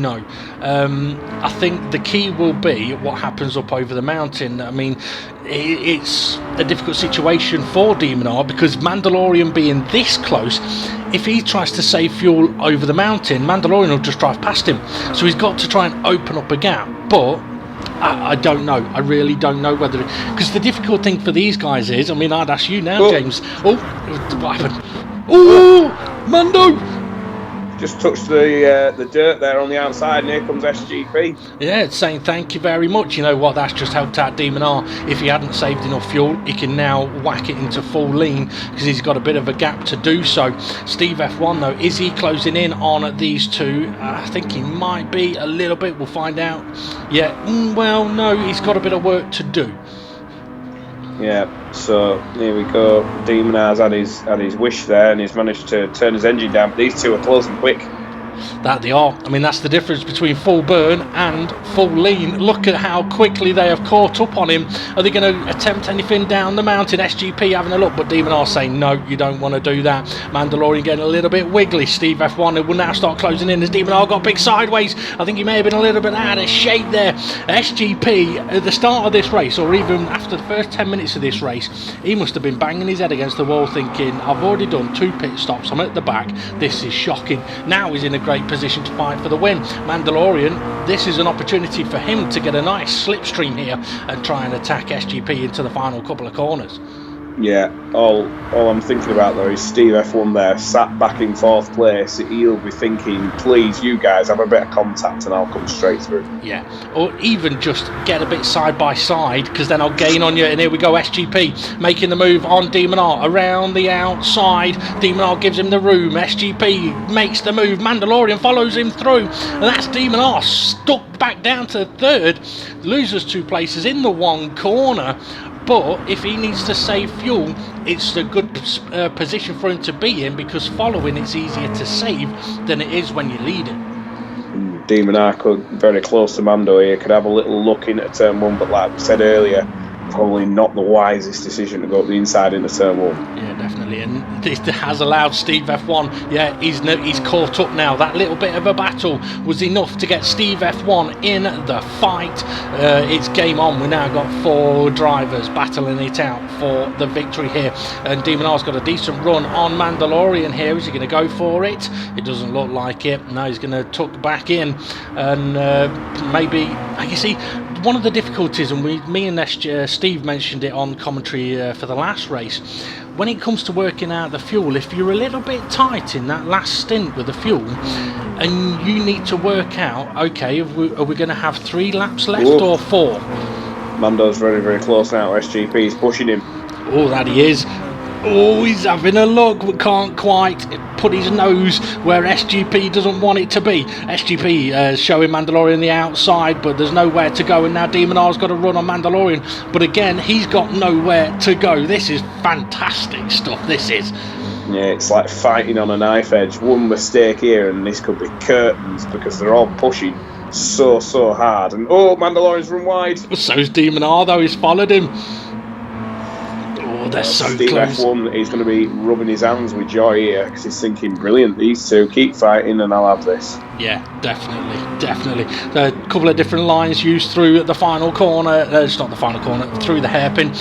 Speaker 1: know. I think the key will be what happens up over the mountain. I mean, it's a difficult situation for Demon R, because Mandalorian being this close, if he tries to save fuel over the mountain, Mandalorian will just drive past him. So he's got to try and open up a gap. But I don't know. I really don't know whether... Because the difficult thing for these guys is... I mean, I'd ask you now, James. Oh, what happened? Oh, Mando!
Speaker 2: Just touched the dirt there on the outside, and here comes SGP.
Speaker 1: Yeah, it's saying thank you very much. You know what, that's just helped out Demon R. If he hadn't saved enough fuel, he can now whack it into full lean, because he's got a bit of a gap to do so. Steve F1 though, is he closing in on these two? I think he might be a little bit, we'll find out. Yeah, well, no, he's got a bit of work to do.
Speaker 2: Yeah, so here we go. Demon R's had his wish there, and he's managed to turn his engine down, but these two are closing quick.
Speaker 1: That they are. I mean, that's the difference between full burn and full lean. Look at how quickly they have caught up on him. Are they going to attempt anything down the mountain? SGP having a look, but Demon R saying no, you don't want to do that. Mandalorian getting a little bit wiggly. Steve F1 will now start closing in as Demon R got big sideways. I think he may have been a little bit out of shape there. SGP at the start of this race, or even after the first 10 minutes of this race, he must have been banging his head against the wall thinking, I've already done 2 pit stops, I'm at the back, this is shocking. Now he's in a great position to fight for the win. Mandalorian, this is an opportunity for him to get a nice slipstream here and try and attack SGP into the final couple of corners.
Speaker 2: Yeah, all I'm thinking about though is Steve F1 there, sat back in 4th place. He'll be thinking, please, you guys have a bit of contact and I'll come straight through.
Speaker 1: Yeah, or even just get a bit side by side, because then I'll gain on you. And here we go, SGP making the move on Demon R around the outside. Demon R gives him the room. SGP makes the move. Mandalorian follows him through, and that's Demon R stuck back down to 3rd, loses 2 places in the 1 corner. But if he needs to save fuel, it's a good position for him to be in, because following it's easier to save than it is when you lead it.
Speaker 2: Demon R could, very close to Mando here, could have a little look in at turn 1, but like we said earlier, probably not the wisest decision to go up the inside into turn 1.
Speaker 1: Yeah, definitely, and this has allowed Steve F1, yeah, he's caught up now. That little bit of a battle was enough to get Steve F1 in the fight. It's game on. We now got 4 drivers battling it out for the victory here, and Demon R's got a decent run on Mandalorian here. Is he going to go for it? It doesn't look like it. No, he's going to tuck back in, and maybe, you see, one of the difficulties, and me and Steve mentioned it on commentary for the last race, when it comes to working out the fuel, if you're a little bit tight in that last stint with the fuel, and you need to work out, okay, are we going to have 3 laps left or 4?
Speaker 2: Mando's very, very close now. SGP's pushing him.
Speaker 1: Oh, that he is. Oh, he's having a look, but can't quite put his nose where SGP doesn't want it to be. SGP showing Mandalorian the outside, but there's nowhere to go, and now Demon R's got to run on Mandalorian, but again, he's got nowhere to go. This is fantastic stuff, this is.
Speaker 2: Yeah, it's like fighting on a knife edge. One mistake here and this could be curtains, because they're all pushing so hard. And Mandalorian's run wide.
Speaker 1: So's Demon R though, he's followed him. Oh, they're so
Speaker 2: Steve
Speaker 1: close.
Speaker 2: F1, he's going to be rubbing his hands with joy here, because he's thinking, brilliant, these two, keep fighting and I'll have this.
Speaker 1: Yeah, definitely. A couple of different lines used through the final corner. It's not the final corner, through the hairpin.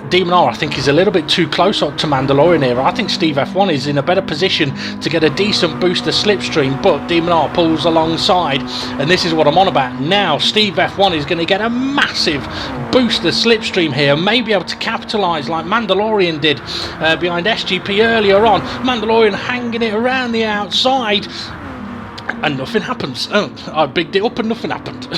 Speaker 1: Demon R, I think, is a little bit too close up to Mandalorian here. I think Steve F1 is in a better position to get a decent booster slipstream, but Demon R pulls alongside, and this is what I'm on about. Now, Steve F1 is going to get a massive booster slipstream here, may be able to capitalise like Mandalorian did behind SGP earlier on. Mandalorian hanging it around the outside, and nothing happens. I bigged it up and nothing happened.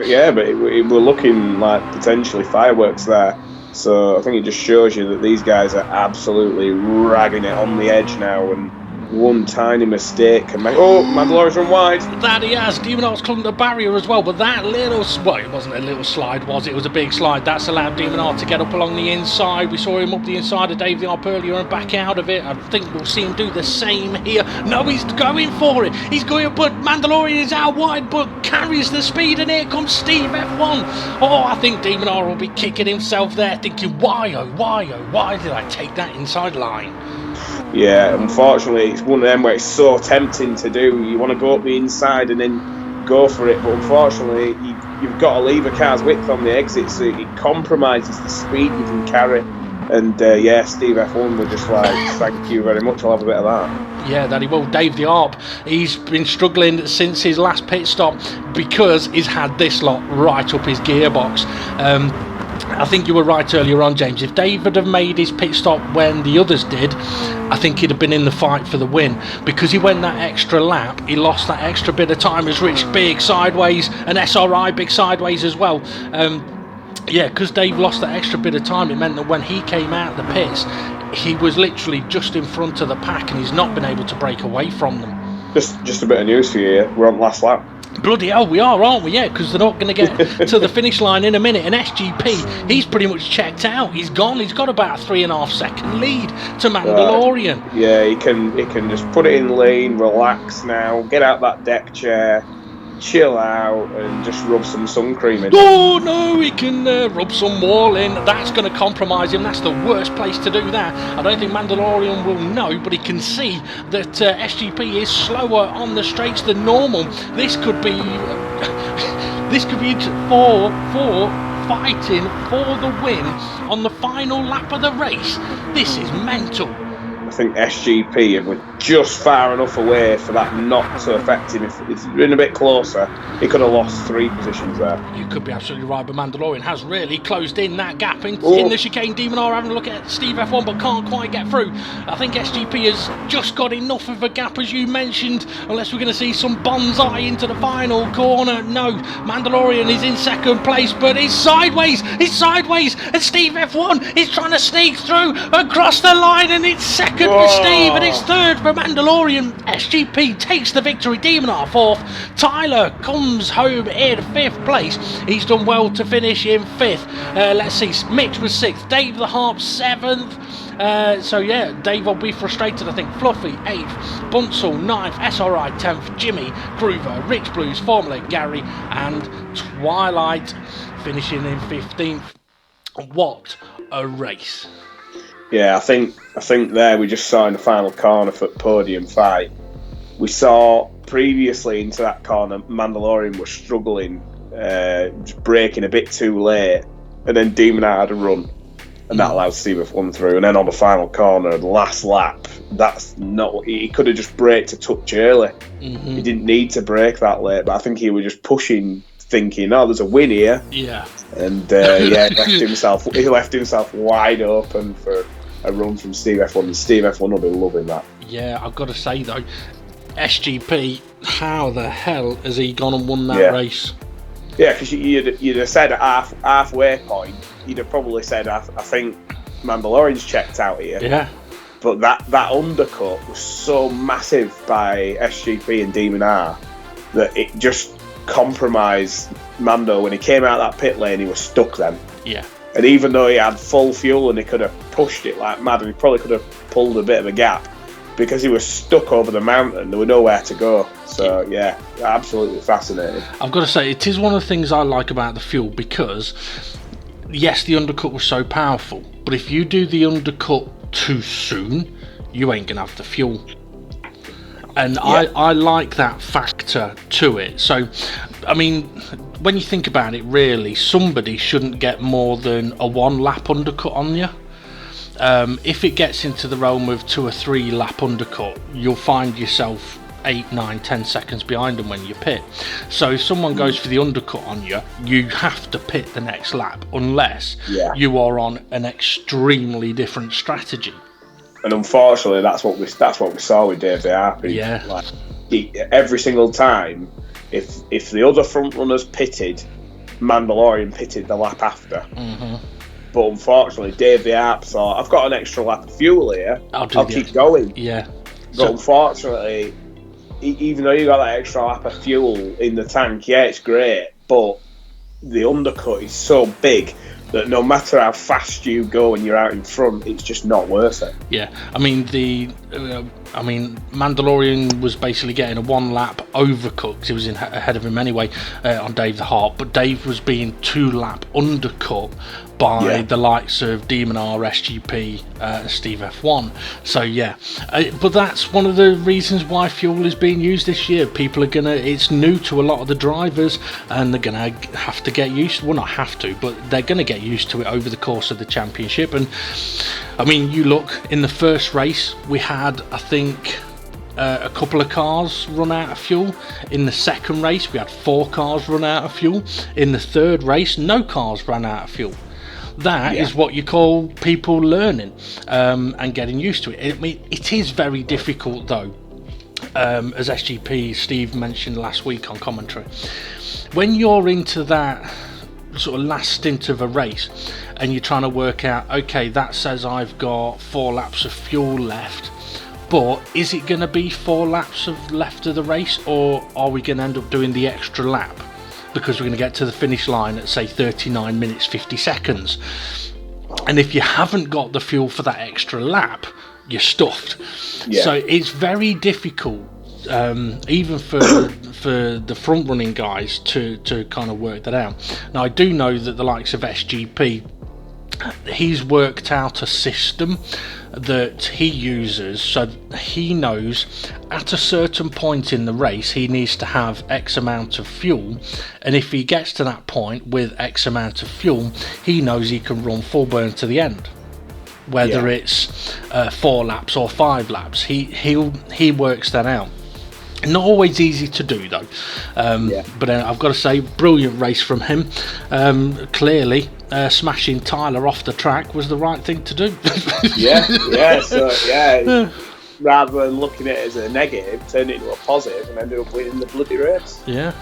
Speaker 2: Yeah, but we're looking like potentially fireworks there. So I think it just shows you that these guys are absolutely ragging it on the edge now, and one tiny mistake can make... Oh, Mandalorian's run wide.
Speaker 1: That he has. Demon R's clung the barrier as well, but that little... Well, it wasn't a little slide, was it? It was a big slide. That's allowed Demon R to get up along the inside. We saw him up the inside of Dave the Arp earlier and back out of it. I think we'll see him do the same here. No, he's going for it. He's going, but Mandalorian is out wide, but carries the speed, and here comes Steve F1. Oh, I think Demon R will be kicking himself there, thinking, why did I take that inside line?
Speaker 2: Yeah, unfortunately, it's one of them where it's so tempting to do. You want to go up the inside and then go for it, but unfortunately, you've got to leave a car's width on the exit, so it compromises the speed you can carry. And Steve F1 were just like, thank you very much, I'll have a bit of that.
Speaker 1: Yeah, that he will. Dave the Arp, he's been struggling since his last pit stop because he's had this lot right up his gearbox. I think you were right earlier on, James. If David had made his pit stop when the others did, I think he'd have been in the fight for the win. Because he went that extra lap, he lost that extra bit of time as Rich big sideways, and SRI big sideways as well. Because Dave lost that extra bit of time, it meant that when he came out the pits, he was literally just in front of the pack, and he's not been able to break away from them.
Speaker 2: Just a bit of news for you. We're on last lap.
Speaker 1: Bloody hell, we are, aren't we? Yeah, because they're not going to get to the finish line in a minute. And SGP, he's pretty much checked out. He's gone. He's got about a 3.5 second lead to Mandalorian.
Speaker 2: Yeah, he can just put it in lane, relax now, get out that deck chair, chill out, and just rub some sun cream in.
Speaker 1: Oh no, he can rub some wall in. That's going to compromise him. That's the worst place to do that. I don't think Mandalorian will know, but he can see that SGP is slower on the straights than normal. This could be for fighting for the win on the final lap of the race. This is mental.
Speaker 2: I think SGP were just far enough away for that not to affect him. If it's been a bit closer, he could have lost 3 positions there.
Speaker 1: You could be absolutely right, but Mandalorian has really closed in that gap in the chicane. Demon R having a look at Steve F1, but can't quite get through. I think SGP has just got enough of a gap, as you mentioned, unless we're going to see some bonsai into the final corner. No, Mandalorian is in second place, but he's sideways, and Steve F1 is trying to sneak through across the line, and it's second for Steve, and it's third for Mandalorian. SGP takes the victory. Demon R fourth. Tyler comes home in 5th place. He's done well to finish in 5th. Let's see, Mitch was 6th. Dave the Harp 7th. Dave will be frustrated, I think. Fluffy 8th, Bunsell 9th, SRI 10th, Jimmy, Groover, Rich Blues, Formula Gary, and Twilight finishing in 15th. What a race.
Speaker 2: Yeah, I think there we just saw in the final corner for podium fight. We saw previously into that corner, Mandalorian was struggling, just braking a bit too late, and then Demon had a run, and that allowed Steve F1 through. And then on the final corner, the last lap, he could have just braked a touch early. He didn't need to brake that late, but I think he was just pushing, thinking, oh, there's a win here.
Speaker 1: Yeah.
Speaker 2: And he left himself wide open for a run from Steve F1, and Steve F1 will be loving that.
Speaker 1: Yeah, I've got to say though, SGP, how the hell has he gone and won that race? Yeah,
Speaker 2: because you'd have said at halfway point, you'd have probably said, I think Mandalorian's checked out here.
Speaker 1: Yeah.
Speaker 2: But that undercut was so massive by SGP and Demon R that it just compromised Mando. When he came out of that pit lane, he was stuck then.
Speaker 1: Yeah.
Speaker 2: And even though he had full fuel and he could have pushed it like mad, and he probably could have pulled a bit of a gap, because he was stuck over the mountain, there was nowhere to go. So, yeah, absolutely fascinating.
Speaker 1: I've got to say, it is one of the things I like about the fuel, because, yes, the undercut was so powerful, but if you do the undercut too soon, you ain't going to have the fuel. And yeah. I like that factor to it. So, I mean, when you think about it, really, somebody shouldn't get more than a 1 lap undercut on you. If it gets into the realm of 2 or 3 lap undercut, you'll find yourself 8, 9, 10 seconds behind them when you pit. So if someone goes for the undercut on you, you have to pit the next lap, unless you are on an extremely different strategy.
Speaker 2: And unfortunately, that's what we saw with Dave the Harpy.
Speaker 1: Yeah.
Speaker 2: Like, every single time, if the other front runners pitted, Mandalorian pitted the lap after.
Speaker 1: Mm-hmm.
Speaker 2: But unfortunately, Dave the Harp thought, I've got an extra lap of fuel here. I'll keep going.
Speaker 1: Yeah.
Speaker 2: But unfortunately, even though you got that extra lap of fuel in the tank, yeah, it's great. But the undercut is so big that no matter how fast you go when you're out in front, it's just not worth it.
Speaker 1: Yeah, I mean Mandalorian was basically getting a 1 lap overcut because he was ahead of him anyway on Dave the Harp, but Dave was being 2 lap undercut by the likes of Demon R, SGP, Steve F1. So yeah, but that's one of the reasons why fuel is being used this year. People are it's new to a lot of the drivers, and they're gonna have to get used to, well, not have to, but they're gonna get used to it over the course of the championship. And I mean, you look, in the first race we had, I think, a couple of cars run out of fuel. In the second race we had 4 cars run out of fuel. In the third race, no cars ran out of fuel. That is what you call people learning and getting used to it. I mean, it is very difficult though, as SGP Steve mentioned last week on commentary. When you're into that sort of last stint of a race and you're trying to work out, okay, that says I've got 4 laps of fuel left, but is it going to be 4 laps left of the race, or are we going to end up doing the extra lap because we're going to get to the finish line at, say, 39 minutes 50 seconds? And if you haven't got the fuel for that extra lap, you're stuffed. So it's very difficult, even for the front running guys to kind of work that out. Now, I do know that the likes of SGP, he's worked out a system that he uses, so he knows at a certain point in the race he needs to have X amount of fuel, and if he gets to that point with X amount of fuel, he knows he can run full burn to the end, whether it's 4 laps or 5 laps. He works that out. Not always easy to do though, but I've got to say, brilliant race from him. Clearly, smashing Tyler off the track was the right thing to do.
Speaker 2: Rather than looking at it as a negative, turned it into a positive and ended up winning the bloody race.
Speaker 1: Yeah,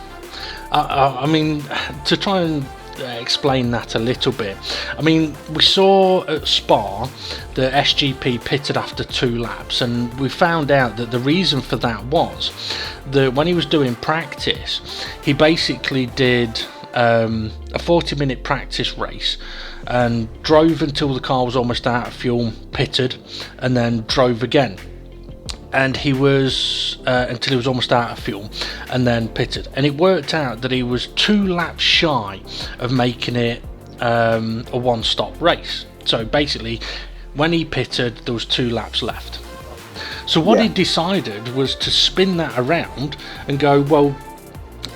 Speaker 1: I mean, to try and explain that a little bit, I mean, we saw at Spa that SGP pitted after 2 laps, and we found out that the reason for that was that when he was doing practice, he basically did a 40-minute practice race and drove until the car was almost out of fuel, pitted, and then drove again. And he was until he was almost out of fuel, and then pitted. And it worked out that he was 2 laps shy of making it a 1-stop race. So basically, when he pitted, there was 2 laps left. So what he decided was to spin that around and go, well,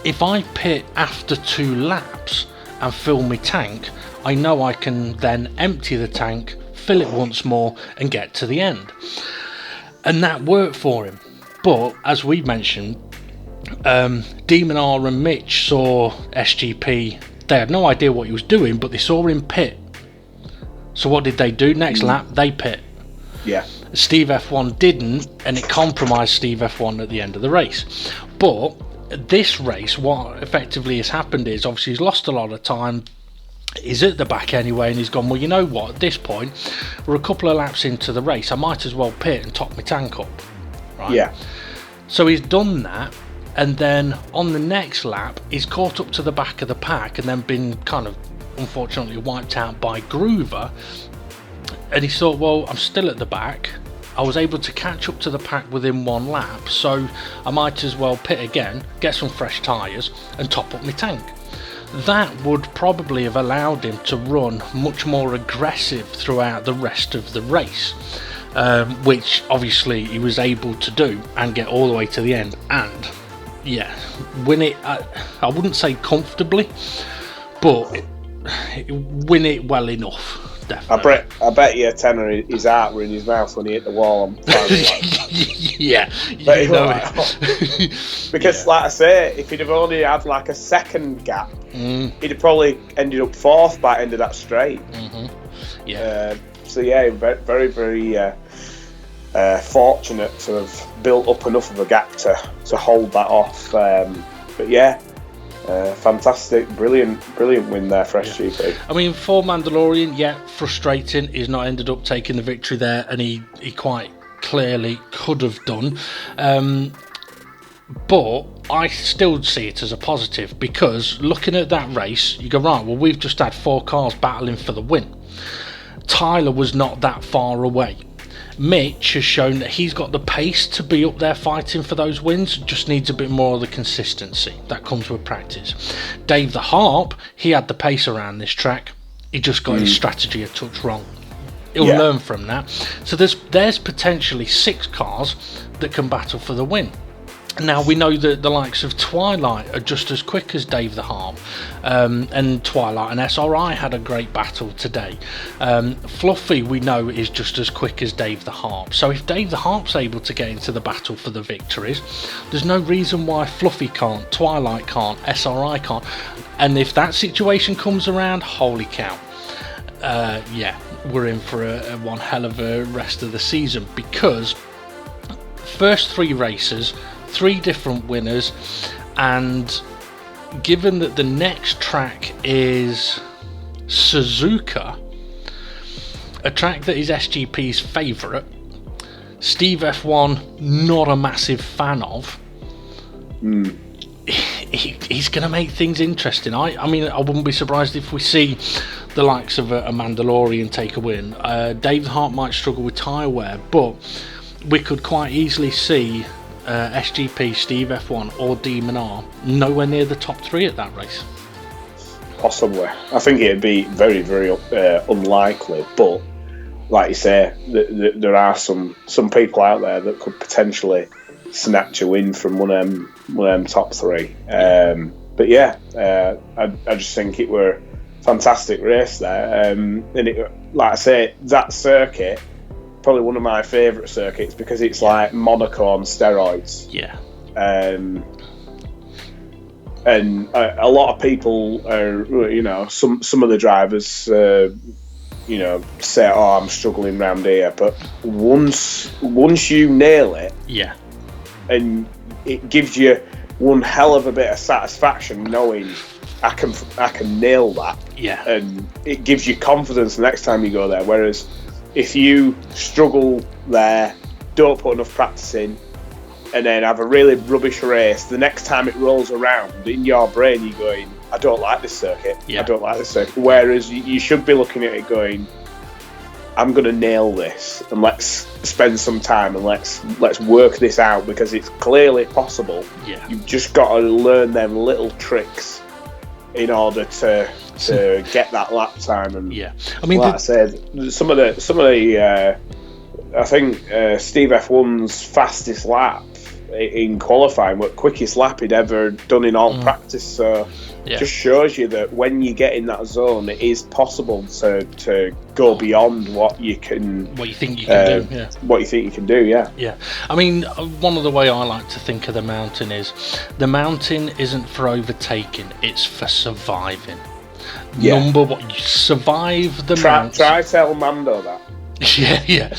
Speaker 1: if I pit after 2 laps and fill my tank, I know I can then empty the tank, fill it once more, and get to the end. And that worked for him. But as we mentioned, Demon R and Mitch saw SGP. They had no idea what he was doing, but they saw him pit. So what did they do? Next lap, they pit.
Speaker 2: Yeah.
Speaker 1: Steve F1 didn't, and it compromised Steve F1 at the end of the race. But this race, what effectively has happened is, obviously he's lost a lot of time. He's at the back anyway, and he's gone, well, you know what, at this point, we're a couple of laps into the race, I might as well pit and top my tank up, right?
Speaker 2: Yeah.
Speaker 1: So he's done that, and then on the next lap, he's caught up to the back of the pack and then been kind of, unfortunately, wiped out by Groover, and he thought, well, I'm still at the back, I was able to catch up to the pack within one lap, so I might as well pit again, get some fresh tyres, and top up my tank. That would probably have allowed him to run much more aggressive throughout the rest of the race, which obviously he was able to do and get all the way to the end, and yeah, win it, I wouldn't say comfortably, but win it well enough. Definitely.
Speaker 2: I bet you a tenner his heart were in his mouth when he hit the wall.
Speaker 1: Yeah,
Speaker 2: you know because, like I say, if he'd have only had like a second gap, he'd have probably ended up fourth by the end of that straight.
Speaker 1: Yeah.
Speaker 2: So yeah, very, very fortunate to have built up enough of a gap to hold that off. But yeah. Fantastic, brilliant win there for SGP.
Speaker 1: I mean, for Mandalorian, yeah, frustrating. He's not ended up taking the victory there, and he quite clearly could have done. But I still see it as a positive, because looking at that race, you go, right, well, we've just had 4 cars battling for the win. Tyler was not that far away. Mitch has shown that he's got the pace to be up there fighting for those wins, just needs a bit more of the consistency that comes with practice. Dave the Harp, he had the pace around this track, he just got his strategy a touch wrong. He'll learn from that. So there's potentially 6 cars that can battle for the win. Now we know that the likes of Twilight are just as quick as Dave the Harp, and Twilight and SRI had a great battle today. Fluffy, we know, is just as quick as Dave the Harp. So if Dave the Harp's able to get into the battle for the victories, there's no reason why Fluffy can't, Twilight can't, SRI can't. And if that situation comes around, holy cow, yeah, we're in for a one hell of a rest of the season, because first 3 races, 3 different winners, and given that the next track is Suzuka, a track that is SGP's favourite, Steve F1 not a massive fan of, he's going to make things interesting. I mean, I wouldn't be surprised if we see the likes of a Mandalorian take a win. Dave the Hart might struggle with tyre wear, but we could quite easily see SGP, Steve F1 or Demon R nowhere near the top 3 at that race.
Speaker 2: Possibly. I think it'd be very, very unlikely, but like you say, there are some people out there that could potentially snatch a win from one of them top 3. But yeah, I just think it were a fantastic race there, and it, like I say, that circuit, probably one of my favourite circuits, because it's like Monaco on steroids.
Speaker 1: Yeah.
Speaker 2: And a lot of people are, you know, some of the drivers, you know, say, "Oh, I'm struggling round here," but once you nail it,
Speaker 1: yeah,
Speaker 2: and it gives you one hell of a bit of satisfaction knowing I can nail that.
Speaker 1: Yeah.
Speaker 2: And it gives you confidence the next time you go there. Whereas if you struggle there, don't put enough practice in, and then have a really rubbish race, the next time it rolls around, in your brain you're going, I don't like this circuit.
Speaker 1: Yeah.
Speaker 2: I don't like this circuit. Whereas you should be looking at it going, I'm going to nail this, and let's spend some time and let's work this out, because it's clearly possible.
Speaker 1: Yeah.
Speaker 2: You've just got to learn them little tricks in order to get that lap time. And
Speaker 1: yeah, I mean,
Speaker 2: like I said, some of the I think Steve F1's fastest lap in qualifying, what quickest lap he'd ever done in all practice. So it just shows you that when you get in that zone, it is possible to go beyond what you think you can do. Yeah. What you think you can do. Yeah.
Speaker 1: Yeah. I mean, one of the way I like to think of the mountain is, the mountain isn't for overtaking; it's for surviving.
Speaker 2: Yeah.
Speaker 1: Number one, you survive the mountain.
Speaker 2: Try tell Mando that.
Speaker 1: Yeah.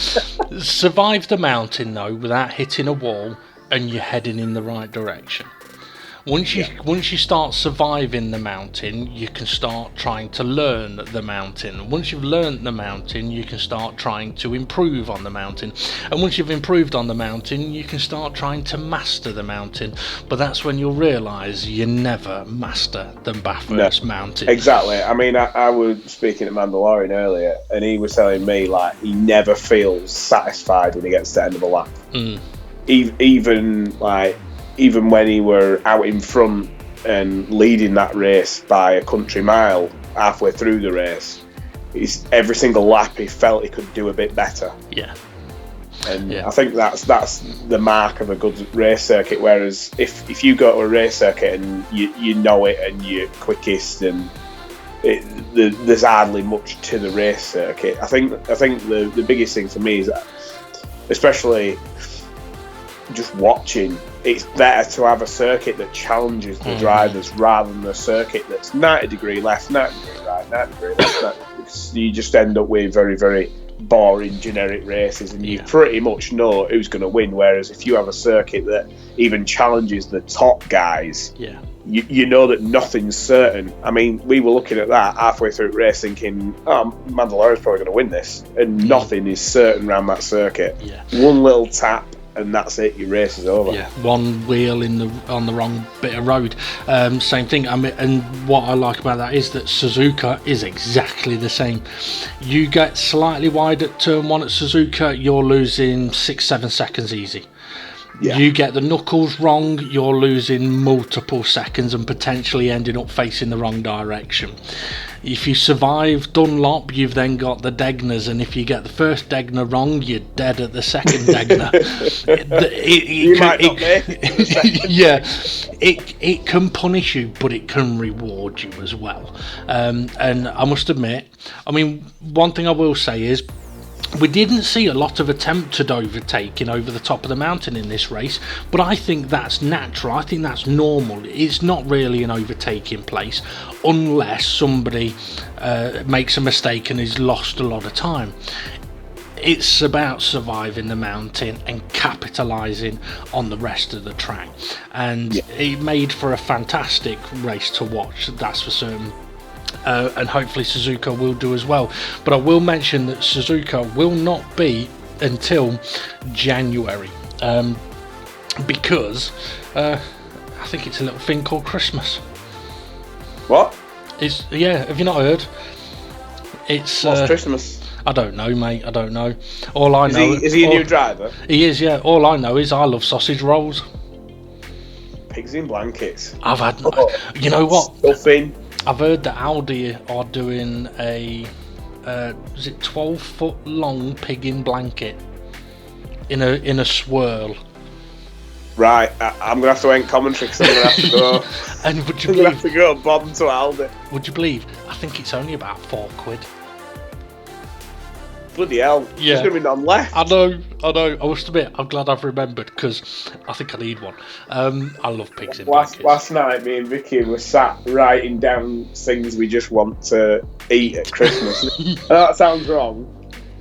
Speaker 1: Survive the mountain though without hitting a wall, and you're heading in the right direction. Once you start surviving the mountain, you can start trying to learn the mountain. Once you've learned the mountain, you can start trying to improve on the mountain. And once you've improved on the mountain, you can start trying to master the mountain. But that's when you'll realise you never master the Bathurst mountain.
Speaker 2: Exactly. I mean, I was speaking to Mandalorian earlier, and he was telling me, like, he never feels satisfied when he gets to the end of a lap. Even when he were out in front and leading that race by a country mile halfway through the race, every single lap he felt he could do a bit better.
Speaker 1: Yeah.
Speaker 2: And I think that's the mark of a good race circuit. Whereas if you go to a race circuit and you know it and you're quickest and there's hardly much to the race circuit. I think the biggest thing for me is that, especially just watching, it's better to have a circuit that challenges the drivers rather than a circuit that's 90 degree left, 90 degree right, 90 degree left. Because you just end up with very, very boring generic races, and you pretty much know who's going to win. Whereas if you have a circuit that even challenges the top guys, you know that nothing's certain. I mean, we were looking at that halfway through the race thinking, Mandalorian's probably going to win this, and nothing is certain around that circuit. One little tap and that's it, your race is over.
Speaker 1: Yeah, one wheel on the wrong bit of road. Same thing. I mean, and what I like about that is that Suzuka is exactly the same. You get slightly wide at turn one at Suzuka, you're losing 6-7 seconds easy. Yeah. You get the knuckles wrong, you're losing multiple seconds and potentially ending up facing the wrong direction. If you survive Dunlop, you've then got the Degners, and if you get the first Degner wrong, you're dead at the second Degner. It can punish you, but it can reward you as well. And I must admit, I mean, one thing I will say is, we didn't see a lot of attempted overtaking over the top of the mountain in this race, but I think that's natural. I think that's normal. It's not really an overtaking place unless somebody makes a mistake and has lost a lot of time. It's about surviving the mountain and capitalising on the rest of the track, and it made for a fantastic race to watch, that's for certain. And hopefully Suzuka will do as well. But I will mention that Suzuka will not be until January, because I think it's a little thing called Christmas.
Speaker 2: What?
Speaker 1: Have you not heard? It's
Speaker 2: what's Christmas?
Speaker 1: I don't know, mate. I don't know. All I know
Speaker 2: is he a new driver?
Speaker 1: He is, yeah. All I know is I love sausage rolls.
Speaker 2: Pigs in blankets.
Speaker 1: I've had. You know what?
Speaker 2: Stuffing.
Speaker 1: I've heard that Audi are doing a 12-foot long pig in blanket in a swirl. Right,
Speaker 2: I'm gonna have to end commentary because I'm gonna have to go.
Speaker 1: And would you
Speaker 2: I'm gonna have to go bomb to Aldi.
Speaker 1: Would you believe? I think it's only about £4.
Speaker 2: Bloody hell!
Speaker 1: Yeah.
Speaker 2: There's gonna be none left.
Speaker 1: I know. I must admit, I'm glad I've remembered because I think I need one. I love pigs in blankets.
Speaker 2: Last night, me and Vicky were sat writing down things we just want to eat at Christmas. That sounds wrong,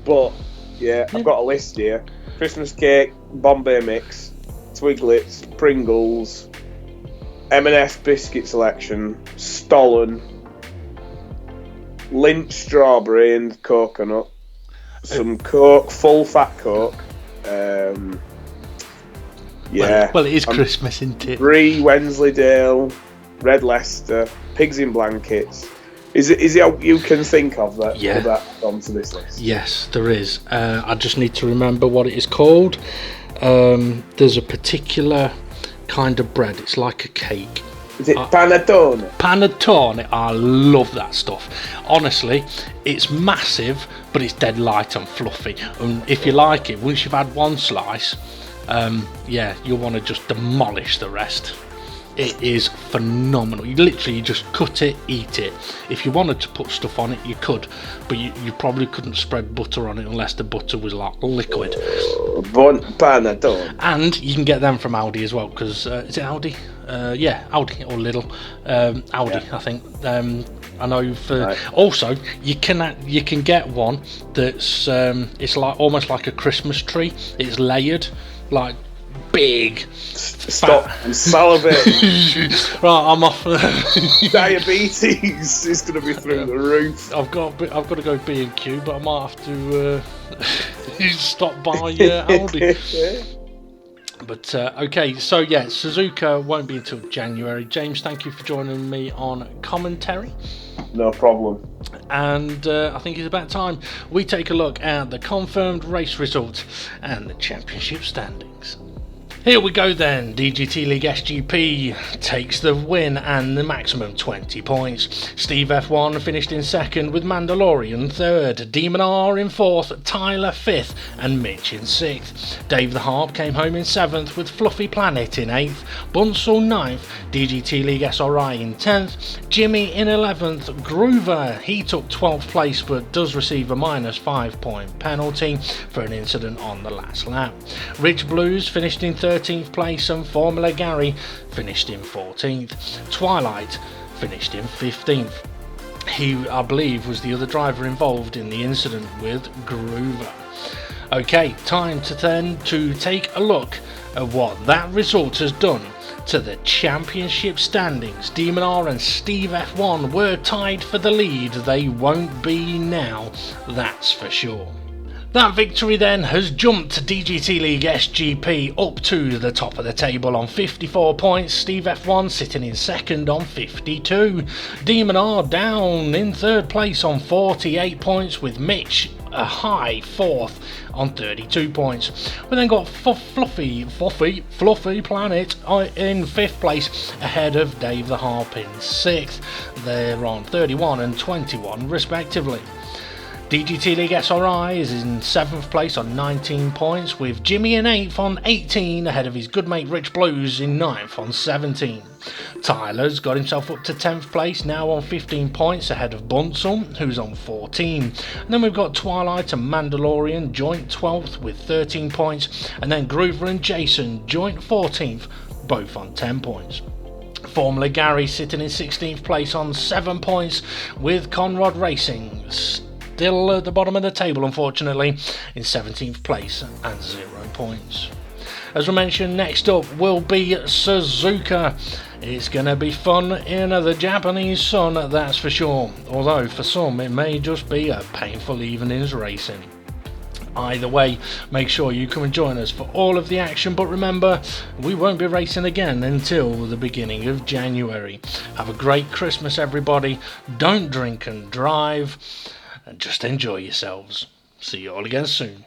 Speaker 2: but yeah, I've got a list here: Christmas cake, Bombay mix, Twiglets, Pringles, M&S biscuit selection, Stollen, Lindt strawberry and coconut. Some Coke, full fat Coke.
Speaker 1: Well, it is Christmas, isn't it?
Speaker 2: Brie, Wensleydale, Red Leicester, Pigs in Blankets. Is it how you can think of that?
Speaker 1: Yeah.
Speaker 2: That onto this list?
Speaker 1: Yes, there is. I just need to remember what it is called. There's a particular kind of bread. It's like a cake.
Speaker 2: Is it panettone?
Speaker 1: Panettone. I love that stuff. Honestly, it's massive, but it's dead light and fluffy. And if you like it, once you've had one slice, you'll want to just demolish the rest. It is phenomenal. You literally just cut it, eat it. If you wanted to put stuff on it, you could, but you probably couldn't spread butter on it unless the butter was like liquid.
Speaker 2: Panettone.
Speaker 1: And you can get them from Aldi as well, because is it Aldi? Aldi or Lidl. Aldi, I think. I know. Also, you can get one that's it's like almost like a Christmas tree. It's layered, like big.
Speaker 2: Stop! I'm salivating.
Speaker 1: Right, I'm off.
Speaker 2: Diabetes is going to be through the roof.
Speaker 1: I've got to go B&Q, but I might have to stop by Aldi. But okay, so yeah, Suzuka won't be until January. James, thank you for joining me on commentary.
Speaker 2: No problem.
Speaker 1: And I think it's about time we take a look at the confirmed race results and the championship standings. Here we go then. DGT League SGP takes the win and the maximum 20 points. Steve F1 finished in second with Mandalorian third, Demon R in fourth, Tyler fifth and Mitch in sixth. Dave the Harp came home in seventh with Fluffy Planet in eighth, Bunsel ninth, DGT League SRI in 10th, Jimmy in 11th, Groover, he took 12th place but does receive a minus 5 point penalty for an incident on the last lap. Rich Blues finished in 13th place and Formula Gary finished in 14th. Twilight finished in 15th. He, I believe, was the other driver involved in the incident with Groover. Okay, time to then to take a look at what that result has done to the championship standings. Demon R and Steve F1 were tied for the lead. They won't be now, that's for sure. That victory then has jumped DGT League SGP up to the top of the table on 54 points, Steve F1 sitting in second on 52, Demon R down in third place on 48 points with Mitch a high fourth on 32 points. We then got Fluffy Planet in fifth place ahead of Dave the Harp in sixth. They're on 31 and 21 respectively. DGT League SRI is in 7th place on 19 points with Jimmy in 8th on 18 ahead of his good mate Rich Blues in 9th on 17. Tyler's got himself up to 10th place now on 15 points ahead of Bunsel who's on 14. And then we've got Twilight and Mandalorian joint 12th with 13 points and then Groover and Jason joint 14th both on 10 points. Formula Gary sitting in 16th place on 7 points with Conrad Racing still at the bottom of the table unfortunately in 17th place and 0 points. As we mentioned, next up will be Suzuka. It's going to be fun in the Japanese sun, that's for sure, although for some it may just be a painful evening's racing. Either way, make sure you come and join us for all of the action, but remember, we won't be racing again until the beginning of January. Have a great Christmas everybody, don't drink and drive, and just enjoy yourselves. See you all again soon.